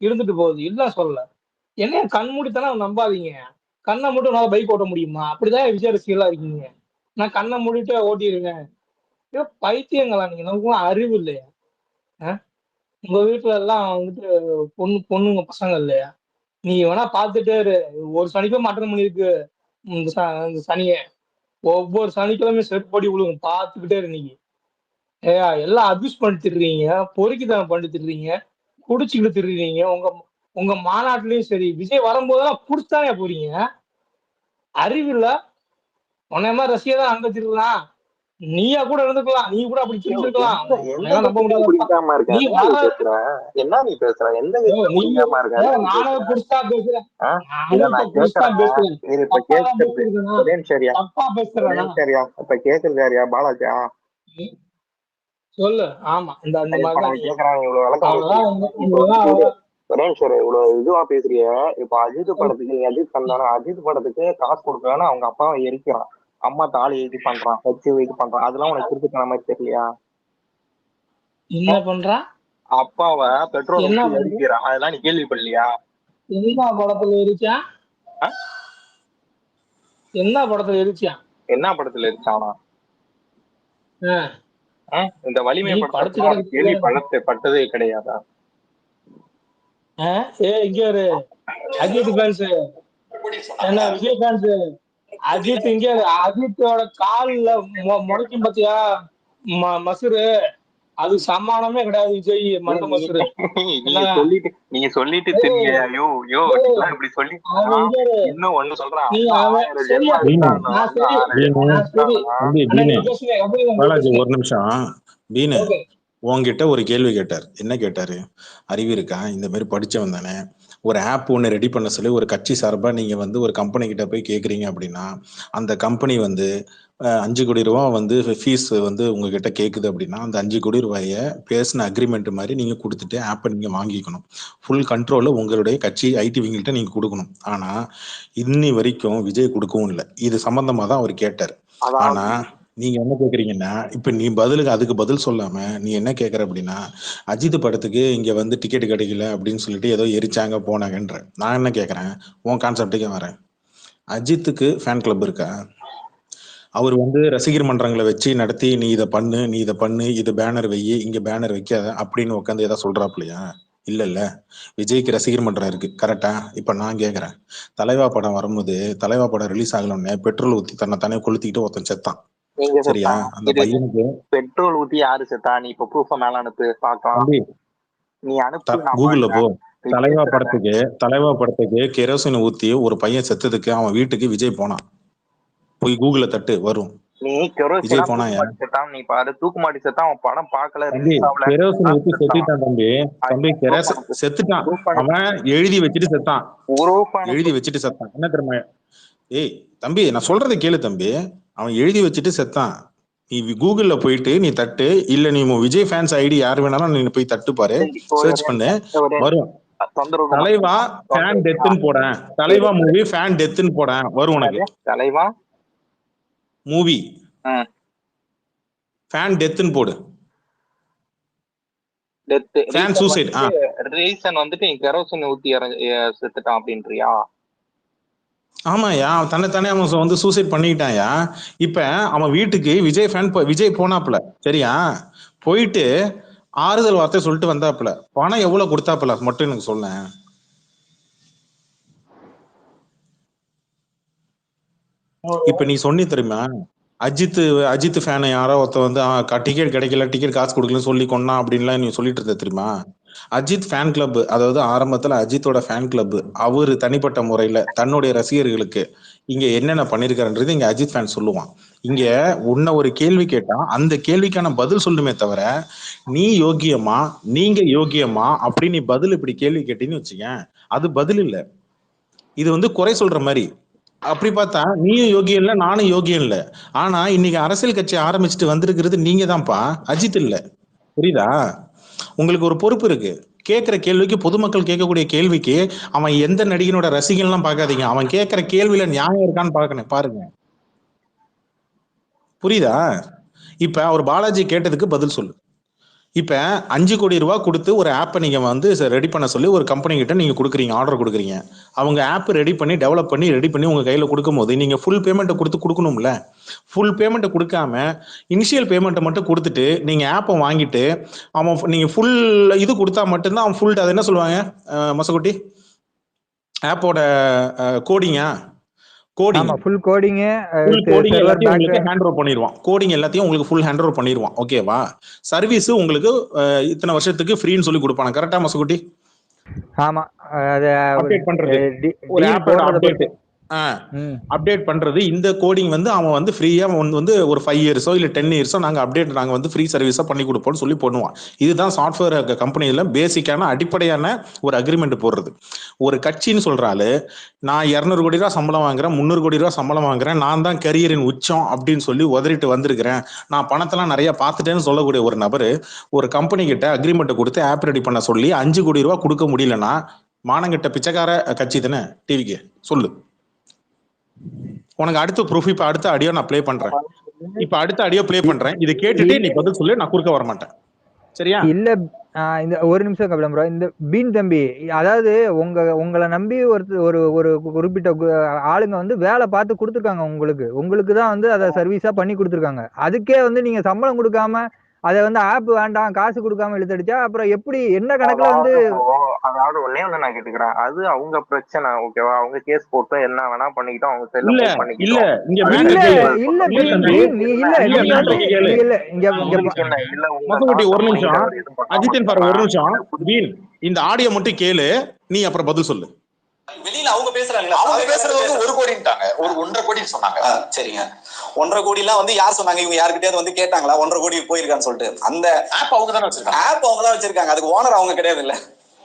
இருந்துட்டு போகுது. இல்ல சொல்லல. என்ன கண்மூடித்தானே நம்பாதீங்க. கண்ணை மட்டும் நான் பைக் ஓட்ட முடியுமா? அப்படிதான் விஜய் ரசிகர்களா இருக்கீங்க. நான் கண்ணை மூடிட்டு ஓட்டிடுங்க. பைத்தியங்களா நீங்க? நமக்கு அறிவு இல்லையா? உங்க வீட்டுல எல்லாம் வந்துட்டு பொண்ணுங்க பசங்க இல்லையா? நீ வேணா பாத்துட்டே இரு. ஒரு சனிக்கிழமை அட்டன் பண்ணிருக்கு சனிய. ஒவ்வொரு சனிக்கிழமையும் செருப்படி விழுங்க. பாத்துக்கிட்டே இரு. நீங்க எல்லாம் அபியூஸ் பண்ணிட்டு இருக்கீங்க, பொறுக்கித்தனம் பண்ணிட்டு இருக்கீங்க, குடிச்சுக்கிட்டு திரிறீங்க. உங்க மாநாட்டிலயும் சரி, விஜய் வரும்போதெல்லாம் குடிச்சுதானே போறீங்க. அறிவு இல்ல? உன்ன மாதிரி ரசிகை தான் அங்க திருக்கலாம். நீயா கூட இருந்துக்கலாம், நீ கூட அப்படி சிரிச்சிருக்கலாம். எந்த உன்னையெல்லாம் நம்ப விதத்துல முடியாதுப்பா. பிடிக்காம இருக்க? நீ என்ன நீ வர பேசுற? என்ன நீ பேசுற? எந்த விதத்துல நீ பிடிக்காம இருக்க? என்ன நீ நானும் பேசுற? புடிச்சா பேசுறேன். இத நானும் இப்ப நான் புடிச்சா கேக்குறேன். பேசுறேன். இது இப்ப தப்பாதான் கேக்குறது பேசுறேனா? ஒரே சரியா? தப்பா ஒரே பேசுறேனா? சரியா? இப்ப கேக்குறது யாரியா? பாலாஜியா? சொல்லு. ஆமா, இந்த அந்த இப்ப மாதிரிதான் நான் நீ. கேக்குறேன், இவ்வளவு விளக்கம் அவ்வளவுதான் பேசுறியா? இப்ப உங்களுக்குதான் வந்துட்டு அவ்வளவுதான். ஒரே சரி, இவ்வளவு இதுவா பேசுறிய. இப்ப அஜித் படத்துக்கு நீ அஜித் வந்தானா அஜித் படத்துக்கு காசு கொடுக்கலன்னா அவங்க அப்பாவை எரிக்கிறான், அம்மா தாலி இது பண்றான், வச்சு இது பண்றான். அதெல்லாம் உனக்கு திருப்பி மாதிரி தெரியலையா? என்ன பண்றா? அப்பாவை பெட்ரோல் என்ன ஊத்தி பண்ற? எரிக்கிறான், அதெல்லாம் நீ கேள்விப்படலையா? என்ன படத்துல எரிச்சா? என்ன படத்துல எரிச்சியா? என்ன படத்துல எரிச்சானா? இந்த வலிமை நீ படத்தை படுத்து கூட உனக்கு கிடக்கு. கேள்விப்பட்டதே கிடையாதா? இங்க ஒரு அஜித் ஃபேன்ஸ், என்ன விஜய் ஃபேன்ஸ், அஜித் இங்க அஜித்தோட கால்ல முளைக்கும் பாத்தியா மசுரு, அது சமானமே கிடையாது விஜய் மண்ட மசுரு. நீங்க சொல்லிட்டு தெரியல. யோ யோ இப்படி சொல்லி இன்னும் ஒண்ணு சொல்றேன். பாலாஜி ஒரு நிமிஷம். பீனு உங்ககிட்ட ஒரு கேள்வி கேட்டார். என்ன கேட்டாரு? அறிவு இருக்கா? இந்த மாதிரி படிச்சவன் தானே, ஒரு ஆப் ஒன்று ரெடி பண்ண சொல்லி ஒரு கட்சி சார்பா நீங்க வந்து ஒரு கம்பெனி கிட்ட போய் கேக்குறீங்க அப்படின்னா, அந்த கம்பெனி வந்து 5 கோடி ரூபா வந்து ஃபீஸ் வந்து உங்ககிட்ட கேக்குது அப்படின்னா, அந்த 5 கோடி ரூபாய பேசின அக்ரிமெண்ட் மாதிரி நீங்க கொடுத்துட்டு ஆப்பை நீங்க வாங்கிக்கணும். ஃபுல் கண்ட்ரோல உங்களுடைய கட்சி ஐடிவிங்கள்ட்ட நீங்க கொடுக்கணும். ஆனா இன்னி வரைக்கும் விஜய் கொடுக்கவும் இல்லை. இது சம்பந்தமா தான் அவர் கேட்டார். ஆனா நீங்க என்ன கேக்குறீங்கன்னா, இப்ப நீ அதுக்கு பதில் சொல்லாம நீ என்ன கேக்குற அப்படின்னா, அஜித் படத்துக்கு இங்க வந்து டிக்கெட் கிடைக்கல அப்படின்னு சொல்லிட்டு ஏதோ எரிச்சாங்க போனாங்கன்ற. நான் என்ன கேக்குறேன், உன் கான்செப்டுக்கே வரேன். அஜித்துக்கு ஃபேன் கிளப் இருக்கா? அவர் வந்து ரசிகர் மன்றங்களை வச்சு நடத்தி நீ இதை பண்ணு, நீ இதை பண்ணு, இது பேனர் வையி, இங்க பேனர் வைக்காத அப்படின்னு உட்காந்து ஏதாவது சொல்றாப்லையா? இல்ல இல்ல. விஜய்க்கு ரசிகர் மன்றம் இருக்கு, கரெக்டா? இப்ப நான் கேக்குறேன், தலைவா படம் வரும்போது, தலைவா படம் ரிலீஸ் ஆகலன்னு பெட்ரோல் ஊத்தி தன்னை தானே கொளுத்திக்கிட்டு ஒருத்தன் செத்தான், சரியா? அந்த பையனுக்கு பெட்ரோல் ஊத்தி யாரு செத்தா? நீ இப்ப ப்ரூஃப் மேல அனுப்பு பாக்கலாம். நீ அனுப்பு, கூகுள்ல போ. தலைவா படத்துக்கு கெரோசின் ஊத்தி ஒரு பையன் செத்ததுக்கு அவன் வீட்டுக்கு விஜய் போனான். போய் கூகுள்ல தட்டு வரும். நீ கெரோசினா தூக்குமாட்டி செத்தான் நீ பாரு. தூக்குமாட்டி செத்தான், அவன் படம் பார்க்கல, கெரோசின் ஊத்தி செத்துட்டான் தம்பி. செத்துட்டான். அவன் எழுதி வச்சுட்டு செத்தான். எழுதி வச்சுட்டு செத்தான். என்ன தெரியுமா? ஏய் தம்பி, நான் சொல்றதை கேளு தம்பி. அவன் எழுதி வச்சுட்டு செத்தான். நீ கூகுள்ல போயிட்டு நீ தட்டு, இல்ல நீ விஜய் ஃபேன்ஸ் ஐடி யார் வேணாலும் நீ போய் தட்டு பாரு, சர்ச் பண்ணு, வரும். தலைவா ஃபேன் டெத்னு போறேன், தலைவா மூவி ஃபேன் டெத்னு போறேன், வரும் உனக்கு. தலைவா மூவி ஃபேன் டெத்னு போடு. Fan suicide. ரீசன் வந்துட்டு நீ கெரோசின் ஊத்தி செத்துட்டான் அப்படின்றியா? ஆமாயா, தன்னைத்தானே அவன் வந்து சூசைட் பண்ணிக்கிட்டான்யா. இப்ப அவன் வீட்டுக்கு விஜய் போனாப்புல, சரியா? போயிட்டு ஆறுதல் வார்த்தை சொல்லிட்டு வந்தாப்புல. பணம் எவ்வளவு கொடுத்தாப்புல மட்டும் எனக்கு சொல்ல. இப்ப நீ சொன்னி தெரியுமா, அஜித் ஃபேனை யாரோ ஒருத்த வந்து டிக்கெட் கிடைக்கல, டிக்கெட் காசு கொடுக்கலன்னு சொல்லி கொண்டா அப்படின்லாம் நீ சொல்லிட்டு இருந்த தெரியுமா? அஜித் ஃபேன் கிளப், அதாவது ஆரம்பத்துல அஜித்தோட ஃபேன் கிளப், அவரு தனிப்பட்ட முறையில தன்னுடைய ரசிகர்களுக்கு இங்க என்னென்ன பண்ணிருக்காருன்றது இங்க அஜித் ஃபேன் சொல்லுவான். இங்க உன்ன ஒரு கேள்வி கேட்டா அந்த கேள்விக்கான பதில் சொல்லுமே தவிர, நீ யோகியமா நீங்க யோகியமா அப்படி நீ பதில் இப்படி கேள்வி கேட்டீன்னு வச்சுக்க, அது பதில் இல்ல. இது வந்து குறை சொல்ற மாதிரி. அப்படி பார்த்தா நீயும் யோகியம் இல்ல, நானும் யோகியம் இல்ல. ஆனா இன்னைக்கு அரசியல் கட்சி ஆரம்பிச்சுட்டு வந்திருக்கிறது நீங்க தான்ப்பா, அஜித் இல்ல. புரியுதா? உங்களுக்கு ஒரு பொறுப்பு இருக்கு. கேட்கிற கேள்விக்கு, பொதுமக்கள் கேட்கக்கூடிய கேள்விக்கு அவன் எந்த நடிகனோட ரசிகன்லாம் பார்க்காதீங்க, அவன் கேட்கிற கேள்வியில நியாயம் இருக்கான்னு பாருங்க. புரியுதா? இப்ப அவர் பாலாஜி கேட்டதுக்கு பதில் சொல்லு. இப்ப 5 கோடி ரூபாய் கொடுத்து ஒரு ஆப்பை நீங்க வந்து ரெடி பண்ண சொல்லி ஒரு கம்பெனி கிட்ட நீங்க கொடுக்குறீங்க, ஆர்டர் கொடுக்குறீங்க. அவங்க ஆப் ரெடி பண்ணி டெவலப் பண்ணி ரெடி பண்ணி உங்க கையில கொடுக்கும் போது நீங்க ஃபுல் பேமெண்ட் கொடுக்கணும்ல. ஃபுல் பேமெண்ட் கொடுக்காம இனிஷியல் பேமெண்ட்டை மட்டும் கொடுத்துட்டு நீங்க ஆப்பை வாங்கிட்டு அவன் நீங்க ஃபுல் இது கொடுத்தா மட்டும்தான் அவன் ஃபுல், அது என்ன சொல்லுவாங்க மசகுட்டி, ஆப்போட கோடிங்கா, கோடிங் எல்லாத்தையும் உங்களுக்கு ஹேண்ட் ஓவர் பண்ணிடுவான். கோடிங் எல்லாத்தையும் உங்களுக்கு ஃபுல் ஹேண்ட் ஓவர் பண்ணிடுவான். ஓகேவா? சர்வீஸ் உங்களுக்கு இத்தனை வருஷத்துக்கு ஃப்ரீன்னு சொல்லி கொடுப்பாங்க. கரெக்டா மசகுட்டி? ஆமா, அப்டேட் பண்றது, ஒரு ஆப்போட அப்டேட், அப்டேட் பண்றது இந்த கோடிங் வந்து அவன் வந்து ஃப்ரீயா வந்து ஒரு 5 இயர்ஸோ இல்ல 10 இயர்ஸோ நாங்க வந்து ஃப்ரீ சர்வீஸா பண்ணி கொடுப்போம்னு சொல்லி பண்ணுவான். இதுதான் சாஃப்ட்வேர் கம்பெனியில பேசிக்கான அடிப்படையான ஒரு அக்ரிமெண்ட் போடுறது. ஒரு கட்சின்னு சொல்றாரு, நான் 200 கோடி ரூபாய் சம்பளம் வாங்குறேன், 300 கோடி ரூபாய் சம்பளம் வாங்குறேன், நான் தான் கரியரின் உச்சம் அப்படின்னு சொல்லி உதறிட்டு வந்திருக்கிறேன், நான் பணத்தெல்லாம் நிறைய பார்த்துட்டேன்னு சொல்லக்கூடிய ஒரு நபர் ஒரு கம்பெனி கிட்ட அக்ரிமெண்ட் கொடுத்து ஆப் ரெடி பண்ண சொல்லி 5 கோடி ரூபாய் கொடுக்க முடியலன்னா மானங்கிட்ட பிச்சைக்கார கட்சி தானே. டிவிக்கு சொல்லு. உனக்கு அடுத்த ப்ரூஃப் இப்ப அடுத்த ஆடியோ நான் ப்ளே பண்றேன். இப்ப அடுத்த ஆடியோ ப்ளே பண்றேன். இதை கேட்டுட்டு நீ பதில் சொல்லு, நான் குறுக்க வர மாட்டேன். சரியா? இல்ல இந்த ஒரு நிமிஷம் கபிலம் ப்ரோ. இந்த பீன் தம்பி, அதாவது உங்களை நம்பி ஒரு ஒரு குறிப்பிட்ட ஆளுங்க வந்து வேலை பார்த்து கொடுத்துருக்காங்க உங்களுக்கு தான் வந்து அதை சர்வீஸா பண்ணி கொடுத்துருக்காங்க. அதுக்கே வந்து நீங்க சம்பளம் கொடுக்காம அதை வந்து ஆப் வேண்டாம் காசு கொடுக்காம இழுத்தடிச்சா அப்புறம் எப்படி என்ன கணக்குல வந்து? அதாவது ஒன்னே ஒண்ணு நான் கேட்டுக்கிறேன், அது அவங்க பிரச்சனை, ஓகேவா? அவங்க கேஸ் போட்டு என்ன வேணா பண்ணிக்கிட்டோம், அவங்க செல்ல இல்ல ஒரு நிமிஷம் அஜித்தன் பாரு, ஒரு நிமிஷம் பீன், இந்த ஆடியோ மட்டும் கேளு, நீ அப்புறம் பதில் சொல்லு. வெளியில அவங்க பேசுறாங்க, அவங்க பேசுறது வந்து 1 கோடிட்டாங்க, ஒரு 1.5 கோடி சொன்னாங்க. சரிங்க, 1.5 கோடி எல்லாம் வந்து யார் சொன்னாங்க? இவங்க யாருக்கிட்டயாவது வந்து கேட்டாங்களா 1.5 கோடி போயிருக்கான்னு சொல்லிட்டு? அந்த ஆப் அவங்க தானே வச்சிருக்காங்க. ஆப் அவங்க தான் வச்சிருக்காங்க, அதுக்கு ஓனர் அவங்க கிடையாது. இல்ல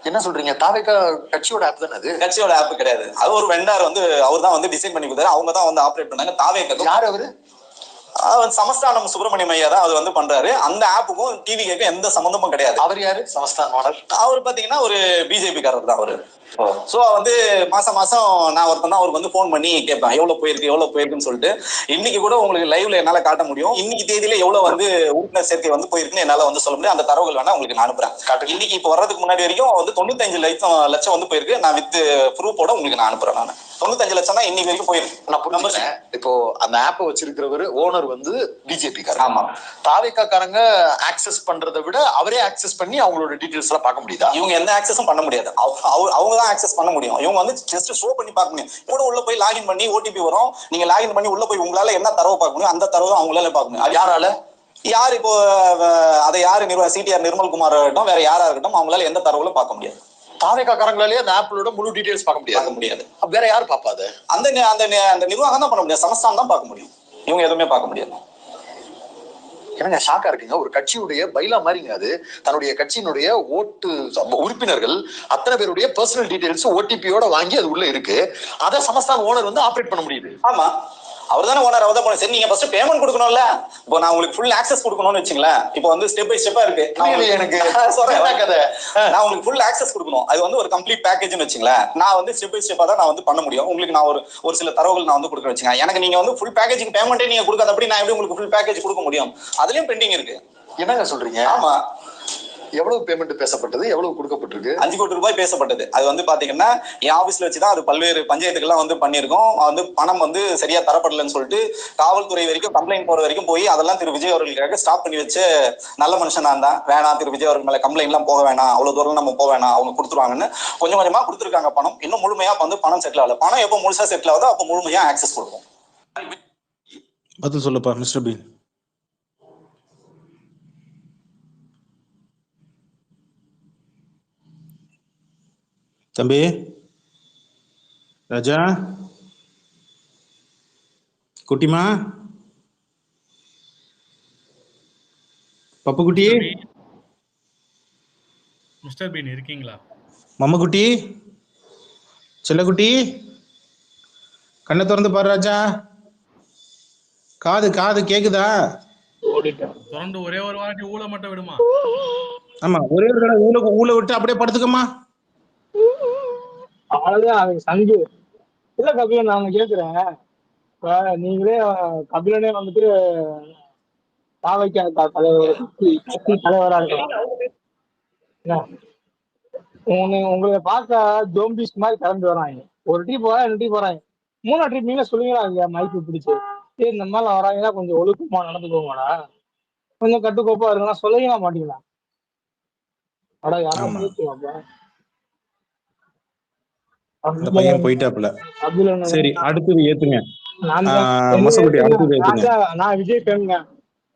என்ன சொல்றீங்க? தாவேகா கட்சியோட ஆப் தானே அது? கட்சியோட ஆப் கிடையாது, அது ஒரு வெண்டார் வந்து அவர் தான் வந்து டிசைன் பண்ணி கொடுத்தாரு, அவங்க தான் வந்து ஆப்ரேட் பண்ணாங்க. தாவேகா யார் அவரு? சமஸ்தானம் சுப்பிரமணியம் ஐயா தான் அது வந்து பண்றாரு. அந்த ஆப்புக்கும் டிவிக்கும் எந்த சம்பந்தமும் கிடையாது. அவர் யாரு? சமஸ்தான் ஓனர். அவர் பாத்தீங்கன்னா ஒரு பிஜேபி காரர் தான் அவரு. சோ வந்து மாசம் நான் ஒருத்தன் தான் அவருக்கு வந்து போன் பண்ணி கேட்பேன், எவ்வளவு போயிருக்குன்னு சொல்லிட்டு. இன்னைக்கு கூட உங்களுக்கு லைவ்ல என்னால காட்ட முடியும். இன்னைக்கு தேதியில எவ்வளவு வந்து உறுப்பினர் சேர்க்கை வந்து போயிருக்குன்னு என்னால வந்து சொல்ல முடியும். அந்த தரவுகள் வேணா உங்களுக்கு நான் அனுப்புறேன். இன்னைக்கு இப்ப வர்றதுக்கு முன்னாடி வரைக்கும் வந்து 95 லட்சம் வந்து போயிருக்கு. நான் வித் ப்ரூஃபோட உங்களுக்கு நான் அனுப்புறேன். நான் 95 லட்சம் தான் இன்னைக்கு வரைக்கும் போயிருக்கு. நான் புரிஞ்சுக்கிறேன். இப்போ அந்த ஆப்பை வச்சிருக்கிறவர் ஓனர் வந்து பிஜேபி காரங்க. ஆமா, தாவேகா காரங்க ஆக்சஸ் பண்றதை விட அவரே ஆக்சஸ் பண்ணி அவங்களோட டீடைல்ஸ் எல்லாம் பார்க்க முடியுதா? இவங்க எந்த ஆக்சஸும் பண்ண முடியாது, அவங்க தான் ஆக்சஸ் பண்ண முடியும். இவங்க வந்து ஜஸ்ட் ஷோ பண்ணி பார்க்க முடியும். கூட உள்ள போய் லாகின் பண்ணி ஓடிபி வரும், நீங்க லாகின் பண்ணி உள்ள போய் உங்களால என்ன தரவு பார்க்க முடியும், அந்த தரவு அவங்களால பார்க்க முடியும். அது யாரால? யார் இப்போ அதை யாரு சிடிஆர் நிர்மல்குமார் இருக்கட்டும், வேற யாரா இருக்கட்டும், அவங்களால எந்த தரவுகளும் பார்க்க முடியாது. தாவேகா காரங்களாலேயே அந்த ஆப்லோட முழு டீடைல்ஸ் பார்க்க முடியாது. வேற யாரு பாப்பாது? அந்த நிர்வாகம் தான் பண்ண முடியும், சமஸ்தான் தான் பார்க்க முடியும். இவங்க எதுவுமே பார்க்க முடியாது. எனக்கு ஷாக்கா இருக்குங்க. ஒரு கட்சியுடைய பைலா மாதிரிங்க அது. தன்னுடைய கட்சியினுடைய ஓட்டு உறுப்பினர்கள் அத்தனை பேருடைய பர்சனல் டீடைல்ஸ் ஓடிபியோட வாங்கி அது உள்ள இருக்கு. அதை சமஸ்தான் ஓனர் வந்து ஆப்ரேட் பண்ண முடியுது. ஆமா, அவர் தானே ஓனர், அவர் தான் போன. சரி, நீங்க ஃபர்ஸ்ட் பேமெண்ட் கொடுக்கணும்ல. இப்போ நான் உங்களுக்கு ஃபுல் ஆக்சஸ் கொடுக்கணும்னு வச்சுங்களேன். இப்போ வந்து ஸ்டெப் பை ஸ்டெப்பா இருக்கு. எனக்கு நான் உங்களுக்கு ஃபுல் ஆக்சஸ் கொடுக்கணும். அது வந்து ஒரு கம்ப்ளீட் பேக்கேஜ்னு வச்சுங்களேன். நான் வந்து ஸ்டெப் பை ஸ்டெப்பா தான் நான் வந்து பண்ண முடியும். உங்களுக்கு நான் ஒரு சில தரவுகள் நான் வந்து கொடுக்க வச்சுங்க. எனக்கு நீங்க வந்து ஃபுல் பேக்கேஜ் பேமெண்ட்டே நீங்க கொடுக்காத அப்படி நான் எப்படி உங்களுக்கு ஃபுல் பேக்கேஜ் கொடுக்க முடியும்? அதுலயும் பெண்டிங் இருக்கு. என்னங்க சொல்றீங்க? ஆமா, எவ்வளவு பேமெண்ட் பேசப்பட்டது, எவ்வளவு கொடுக்கப்பட்டிருக்கு? 5 கோடி ரூபாய் பேசப்பட்டது. அது வந்து பாத்தீங்கன்னா என் ஆபீஸ்ல வச்சுதான் அது பல்வேறு பஞ்சாயத்துக்கெல்லாம் வந்து பண்ணிருக்கோம். வந்து பணம் வந்து சரியா தரப்படலன்னு சொல்லிட்டு காவல்துறை வரைக்கும் கம்ப்ளைண்ட் போற வரைக்கும் போய் அதெல்லாம் திரு விஜய் அவர்களுக்காக ஸ்டாப் பண்ணி வச்ச நல்ல மனுஷனா இருந்தா வேணாம், திரு விஜய் அவர்கள் மேல கம்ப்ளைண்ட் எல்லாம் போக வேணாம், அவ்வளவு தூரம் நம்ம போக வேணாம், அவங்க கொடுத்துருவாங்கன்னு கொஞ்சம் கொஞ்சமா கொடுத்துருக்காங்க. பணம் இன்னும் முழுமையா வந்து பணம் செட்டில் ஆகல. பணம் எப்போ முழுசா செட்டில் ஆகுதோ அப்போ முழுமையா ஆக்சஸ் கொடுப்போம். பதில் சொல்லுப்பா மிஸ்டர் பீன். தம்பி ராஜா, குட்டிமா, பப்பு குட்டி, மிஸ்டர் பீன் இருக்கீங்களா? மம்ம குட்டி, செல்லக்குட்டி, கண்ணை திறந்து பாரு ராஜா. காது கேக்குதா? திறந்து ஒரே ஒரு வாட்டி ஊழ மட்டும் விடுமா? ஆமா, ஒரே ஒரு தடவை ஊழ விட்டு அப்படியே படுத்துக்கமா. அவ்வளவுதான் அது சங்கு இல்ல கபிலன். நாங்க கேக்குறேன், இப்ப நீங்களே கபிலனே வந்துட்டு தாவைக்கா தலைவர் கட்சி தலைவரா இருக்கலாம். உங்களை பார்க்க ஜோம்பிஸ் மாதிரி கிளம்பி வராங்க. ஒரு ட்ரிப் போறா, 2 ட்ரிப் போறாங்க, 3ஆவது ட்ரிப் நீங்களே சொல்லுவீங்களா? இல்லையா மைக்கு பிடிச்சு சரி இந்த மாதிரி வராங்கன்னா கொஞ்சம் ஒழுக்கமா நடந்துக்கோங்கடா, கொஞ்சம் கட்டுக்கோப்பா இருக்கலாம் சொல்லவே மாட்டீங்களா? அடா யாரும் அந்த பையன் போயிட்டாப்ல. சரி, அடுத்தது ஏத்துங்க. நான் விஜய் பேருங்க.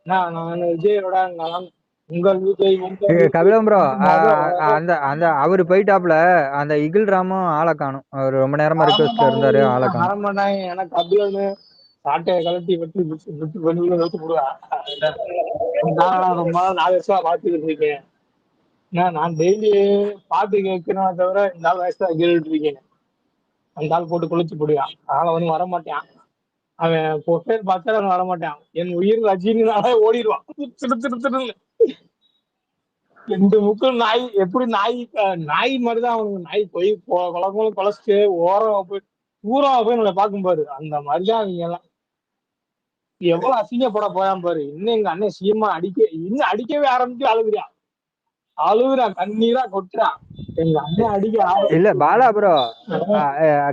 நான் விஜயோட உங்கள் வீட்டை கபிலம் ப்ரோ, அந்த அந்த அவரு போயிட்டாப்ல. அந்த இகில் ராமும் ஆளை காணும். அவர் ரொம்ப நேரமா ரிக்வெஸ்ட்ல இருந்தாரு, ஆளை காணும். வரமாட்டாங்க. எனக்கு அபிலன்னு சாட்டையை கலட்டி விட்டு விட்டு விட்டு வெளியில வச்சு விடுவேன். நான் ரொம்ப 4 வருஷமா பார்த்துக்கிட்டு இருக்கேன். நான் டெய்லி பாட்டு கேட்கிறேன் தவிர இந்த ஆள் வயசா கேட்டுட்டு இருக்கேன். அந்த ஆள் போட்டு குளிச்சு போடுவான். அதனால வந்து வரமாட்டான். அவன் ப்ரொஃபைல் பார்த்தா அவன் வரமாட்டான். என் உயிர் ரஜினினால ஓடிடுவான். திரு திரு திருன்னு 2 முக்கும் நாய் எப்படி நாய் மாதிரிதான் அவனுக்கு. நாய் போய் குழம்பு குழச்சிட்டு ஓரம் போய் ஊரா போய் நம்மளை பார்க்கும் பாரு. அந்த மாதிரிதான் அவங்க எல்லாம். எவ்வளவு அசிங்கப்பட போயான் பாரு. இன்னும் எங்க அண்ணன் சீமா இன்னும் அடிக்கவே ஆரம்பிச்சு அழுகுறான், கண்ணீரா கொட்டுறான். எங்க அண்ணன் அடிக்க இல்ல பாலா ப்ரோ,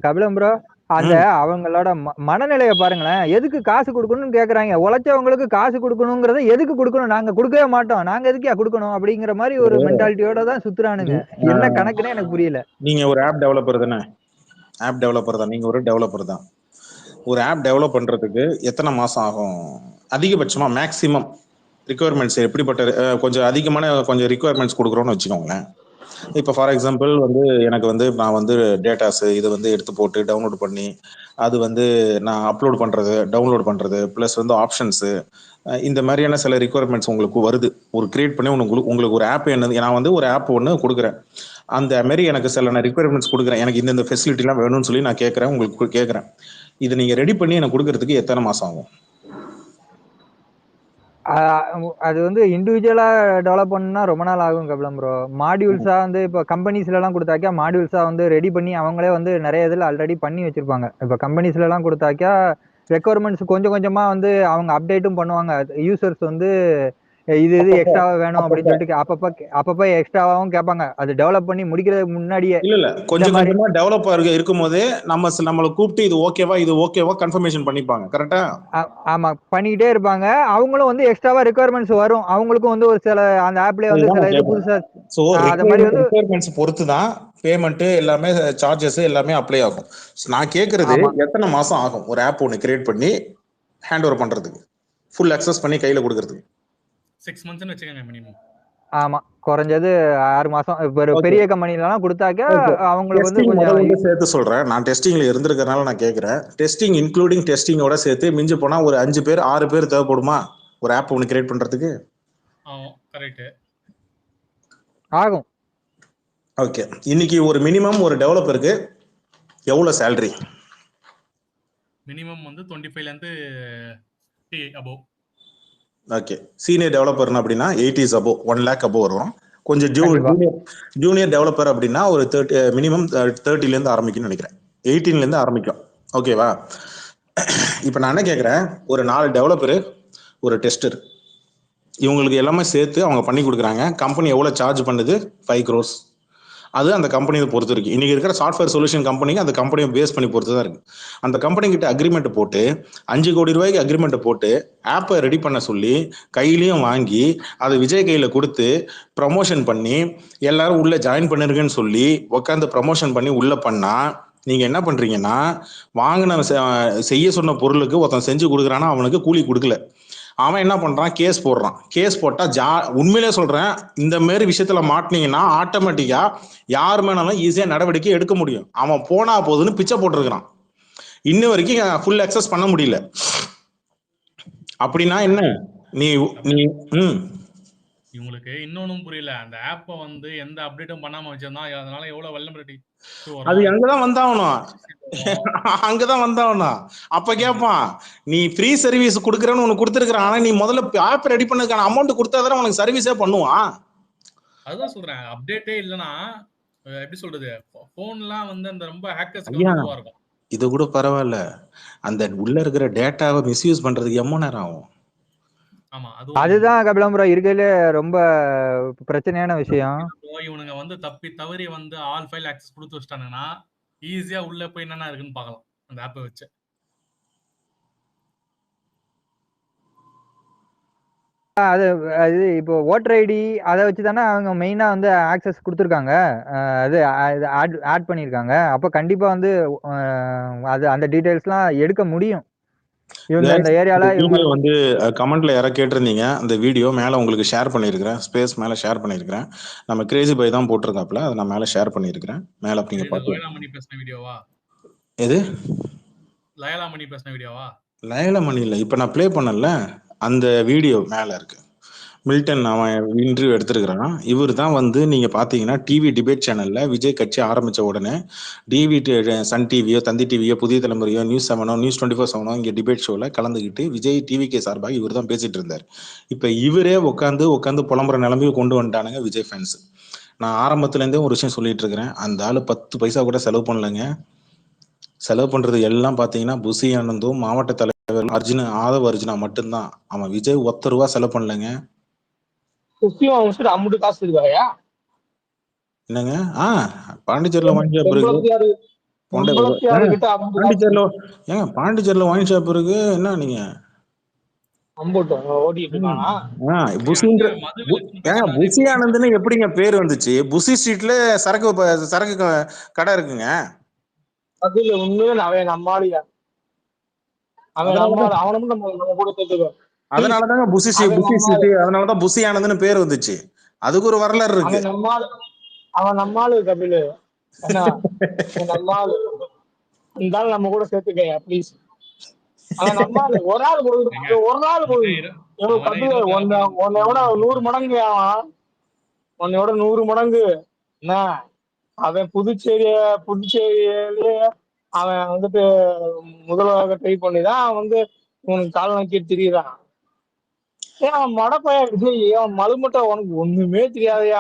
கபிலம் ப்ரோ, அந்த அவங்களோட மனநிலைய பாருங்களேன். எதுக்கு காசு கொடுக்கணும்னு கேக்குறாங்க. உழைச்சவங்களுக்கு காசு கொடுக்கணுங்கிறத எதுக்கு கொடுக்கணும்? நாங்க கொடுக்கவே மாட்டோம், நாங்க எதுக்கே கொடுக்கணும் அப்படிங்கிற மாதிரி ஒரு மென்டாலிட்டியோட தான் சுத்துறானுங்க. என்ன கணக்குன்னு எனக்கு புரியல. நீங்க ஒரு ஆப் டெவலப்பர் தானே? ஆப் டெவலப்பர் தான், நீங்க ஒரு டெவலப்பர் தான். ஒரு ஆப் டெவலப் பண்றதுக்கு எத்தனை மாசம் ஆகும்? அதிகபட்சமா மேக்சிமம் ரிக்குவயர்மெண்ட்ஸ் எப்படிப்பட்ட கொஞ்சம் அதிகமான கொஞ்சம் ரிக்குவயர்மெண்ட்ஸ் கொடுக்குறோன்னு வச்சுக்கோங்களேன். இப்போ ஃபார் எக்ஸாம்பிள் வந்து எனக்கு வந்து நான் வந்து டேட்டாஸ் இது வந்து எடுத்து போட்டு டவுன்லோட் பண்ணி அது வந்து நான் அப்லோட் பண்ணுறது, டவுன்லோட் பண்ணுறது, ப்ளஸ் வந்து ஆப்ஷன்ஸு, இந்த மாதிரியான சில ரிக்குவயர்மெண்ட்ஸ் உங்களுக்கு வருது. ஒரு கிரியேட் பண்ணி உங்களுக்கு ஒரு ஆப் என்னது, நான் வந்து ஒரு ஆப் ஒன்று கொடுக்குறேன். அந்த மாதிரி எனக்கு சில நான் ரிக்குவயர்மெண்ட்ஸ் கொடுக்குறேன். எனக்கு இந்த ஃபெசிலிட்டிலாம் வேணும்னு சொல்லி நான் கேட்குறேன், உங்களுக்கு கேட்குறேன். இதை நீங்கள் ரெடி பண்ணி எனக்கு கொடுக்கறதுக்கு எத்தனை மாதம் ஆகும்? அது வந்து இண்டிவிஜுவலா டெவலப் பண்ணா ரொம்ப நாள் ஆகும் கபிலம் ப்ரோ. மாடியூல்ஸா வந்து இப்போ கம்பெனிஸ்ல எல்லாம் கொடுத்தாக்கா மாடியூல்ஸா வந்து ரெடி பண்ணி அவங்களே வந்து நிறைய இதில் ஆல்ரெடி பண்ணி வச்சிருப்பாங்க. இப்போ கம்பெனிஸ்ல எல்லாம் கொடுத்தாக்கா ரெக்குவயர்மெண்ட்ஸ் கொஞ்சம் கொஞ்சமா வந்து அவங்க அப்டேட்டும் பண்ணுவாங்க. யூசர்ஸ் வந்து இது எக்ஸ்ட்ராவா வேணும் அப்படின்னு சொல்லிட்டு அப்பப்ப எக்ஸ்ட்ராவாவும் கேட்பாங்க. அது டெவலப் பண்ணி முடிக்கிறதுக்கு முன்னாடியே. இல்ல கொஞ்சம் கொஞ்சமா டெவலப்பர் இருக்கும் போதே நம்மளை கூப்பிட்டு இது ஓகேவா கன்ஃபர்மேஷன் பண்ணிப்பாங்க. கரெக்டா? ஆமா, பண்ணிக்கிட்டே இருப்பாங்க. அவங்களும் வந்து எக்ஸ்ட்ராவா ரிக்குவயர்மெண்ட்ஸ் வரும். அவங்களுக்கும் வந்து ஒரு சில அந்த ஆப்லயே வந்து சில இது புதுசா அத மாதிரி வந்து ரிக்குவயர்மெண்ட்ஸ் பொறுத்து தான் பேமெண்ட் எல்லாமே சார்ஜஸ் எல்லாமே அப்ளை ஆகும். நான் கேக்குறது எத்தனை மாசம் ஆகும் ஒரு ஆப் ஒன்னு கிரியேட் பண்ணி ஹேண்ட் ஓவர் பண்றதுக்கு, ஃபுல் அக்சஸ் பண்ணி கையில கொடுக்கிறதுக்கு? 6 months வெச்சுக்கங்க மினிமம். ஆமா, குறைஞ்சது 6 மாசம். பெரிய கம்பெனிலாம் கொடுத்தாக்க அவங்களுக்கு வந்து கொஞ்சம் சேர்த்து சொல்றேன். நான் டெஸ்டிங்ல இருந்திருக்கறனால நான் கேக்குறேன். டெஸ்டிங் இன்க்ளூடிங் டெஸ்டிங்கோட சேர்த்து மிஞ்சி போனா ஒரு 5 பேர் 6 பேர் தேவைப்படுமா ஒரு ஆப் ஒன்னு கிரியேட் பண்றதுக்கு? கரெக்ட் ஆகும். ஓகே, இன்னைக்கு ஒரு மினிமம் ஒரு டெவலப்பருக்கு எவ்வளவு சேலரி? மினிமம் வந்து 25 ல இருந்து 30 above. ஓகே, சீனியர் டெவலப்பர்னா அப்படின்னா 80s above, 1 lakh above வரும். கொஞ்சம் ஜூனியர் டெவலப்பர் அப்படின்னா ஒரு 30 மினிமம் 30ல இருந்து ஆரம்பிக்கும்னு நினைக்கிறேன். 18ல இருந்து ஆரம்பிக்கும். ஓகேவா? இப்போ நான் என்ன கேட்குறேன், ஒரு 4 டெவலப்பரு, ஒரு டெஸ்டர், இவங்களுக்கு எல்லாமே சேர்த்து அவங்க பண்ணி கொடுக்குறாங்க. கம்பெனி எவ்வளோ சார்ஜ் பண்ணுது? 5 crores. அது அந்த கம்பெனியை பொறுத்து இருக்கு. இன்னைக்கு இருக்கிற சாஃப்ட்வேர் சொல்யூஷன் கம்பெனிக்கு அந்த கம்பெனியை பேஸ் பண்ணி பொறுத்து தான் இருக்கு. அந்த கம்பெனி கிட்ட அக்ரிமெண்ட் போட்டு 5 கோடி ரூபாய்க்கு அக்ரிமெண்ட் போட்டு ஆப்பை ரெடி பண்ண சொல்லி கையிலையும் வாங்கி அதை விஜய் கையில கொடுத்து ப்ரமோஷன் பண்ணி எல்லாரும் உள்ள ஜாயின் பண்ணிருக்கேன்னு சொல்லி உட்காந்து ப்ரமோஷன் பண்ணி உள்ள பண்ணா நீங்க என்ன பண்றீங்கன்னா, வாங்கின செய்ய சொன்ன பொருளுக்கு ஒருத்தன் செஞ்சு கொடுக்குறான்னா அவனுக்கு கூலி கொடுக்கல. அவன் என்ன பண்றான், கேஸ் போடுறான். கேஸ் போட்டா உண்மையிலே சொல்றேன், இந்த மாதிரி விஷயத்துல மாட்டினீங்கன்னா ஆட்டோமேட்டிக்கா யார் மேனாலும் ஈஸியா நடவடிக்கை எடுக்க முடியும். அவன் போனா போதுன்னு பிச்சை போட்டிருக்கிறான். இன்ன வரைக்கும் ஃபுல் அக்சஸ் பண்ண முடியல. அப்படின்னா என்ன நீ இவங்களுக்கு இன்னொன்னும் புரியல. அந்த ஆப்பை வந்து எந்த அப்டேட்டும் பண்ணாம வச்சிருந்தா அதனால எவ்வளவு வல்னரபிலிட்டி அது அங்கதான் வந்தாகணும். அப்ப கேட்பான், நீ ஃப்ரீ சர்வீஸ் கொடுக்குறேன்னு உனக்கு கொடுத்துருக்கான், ஆனா நீ முதல்ல ஆப் ரெடி பண்ணதுக்கான அமௌண்ட் கொடுத்தாதான் உனக்கு சர்வீஸே பண்ணுவான். அதுதான் சொல்றேன், அப்டேட்டே இல்லைன்னா எப்படி சொல்றது, போன்லாம் வந்து அந்த ரொம்ப ஹேக்கர்ஸ்க்கு இதுவா இருக்கும். இது கூட பரவாயில்ல, அந்த உள்ள இருக்கிற டேட்டாவை மிஸ்யூஸ் பண்றதுக்கு எவ்வளவு நேரம் ஆகும்? அதுதான் கபிலம் ப்ரோ இருக்கல ரொம்ப பிரச்சனையான விஷயம். இவனுங்க வந்து தவறி வந்து ஆல் ஃபைல் ஆக்சஸ் கொடுத்து வச்சிட்டாங்கன்னா ஈஸியா உள்ள போய் என்னென்ன இருக்குன்னு பார்க்கலாம் அந்த ஆப்பை வச்சு. அது இப்போ ஓட்டர் ஐடி அதை வச்சு தானே அவங்க மெயினா வந்து ஆக்சஸ் கொடுத்துருக்காங்க, அது ஆட் பண்ணியிருக்காங்க. அப்போ கண்டிப்பா வந்து அது அந்த டீட்டெயில்ஸ்லாம் எடுக்க முடியும். இவங்க இந்த ஏரியால இவங்க வீடியோ வந்து கமெண்ட்ல யாராவது கேட்டிருந்தீங்க, அந்த வீடியோ மேல உங்களுக்கு ஷேர் பண்ணியிருக்கிறேன், ஸ்பேஸ் மேல ஷேர் பண்ணியிருக்கிறேன். நம்ம கிரேசி பாய் தான் போட்டிருக்காப்ல, அதை நான் மேல ஷேர் பண்ணியிருக்கிறேன். மேல நீங்க இது பார்த்து லயலா மணி பேசின வீடியோவா? எது லயலா மணி பேசின வீடியோவா? லயலமணி இல்லை, இப்போ நான் ப்ளே பண்ணல அந்த வீடியோ மேல இருக்கு. மில்டன் அவன் இன்டர்வியூ எடுத்திருக்கிறான். இவர் தான் வந்து நீங்க பாத்தீங்கன்னா டிவி டிபேட் சேனல்ல விஜய் கட்சி ஆரம்பிச்ச உடனே டிவி சன் டிவியோ தந்தி டிவியோ புதிய தலைமுறையோ நியூஸ் 7 நியூஸ் 24/7 இங்க டிபேட் ஷோல கலந்துக்கிட்டு விஜய் டிவிக்கு சார்பாக இவர் தான் பேசிட்டு இருந்தார். இப்ப இவரே உட்காந்து புலம்புற நிலைமையை கொண்டு வந்துட்டானுங்க விஜய் ஃபேன்ஸ். நான் ஆரம்பத்துல இருந்தே ஒரு விஷயம் சொல்லிட்டு இருக்கிறேன், அந்த ஆளு 10 பைசா கூட செலவு பண்ணலங்க. செலவு பண்றது எல்லாம் பாத்தீங்கன்னா புசி ஆனந்தும் மாவட்ட தலைவர் ஆதவ அர்ஜுனா மட்டும்தான். அவன் விஜய் 1 ரூபா செலவு பண்ணலங்க. அம்முட்டு காசு இருக்காயா? என்னங்க பாண்டிச்சேரியில வாங்கி ஷாப் இருக்கு. பாண்டிச்சேரியில பாண்டிச்சேரியில வாங்கி ஷாப் இருக்கு. என்ன நீங்க புசி ஆனந்த்னு எப்படிங்க பேர் வந்துச்சு? புசி ஸ்ட்ரீட்ல சரக்கு கடை இருக்குங்க. அதுல உண்மையில அவன் நம்மாலியா, அதனாலதாங்க புசி ஸ்ட்ரீட், அதனாலதான் புசி ஆனந்த்னு பேர் வந்துச்சு. அதுக்கு ஒரு வரலாறு இருக்கு. அவன் நம்மாளு கபிலு, நம்மாளு இருந்தாலும் நம்ம கூட சேர்த்துக்கயா ப்ளீஸ். அவன் நம்மாளு ஒரு நாள் போகுது உன்னையோட 100 மடங்கு, உன்னையோட 100 மடங்கு. என்ன அவன் புதுச்சேரியிலேயே அவன் வந்துட்டு முதல்வராக ட்ரை பண்ணிதான் வந்து உனக்கு கால் நக்கி திரியுறான். ஏன் மடப்பையா விஜய், மலுமட்ட உனக்கு ஒண்ணுமே தெரியாதையா?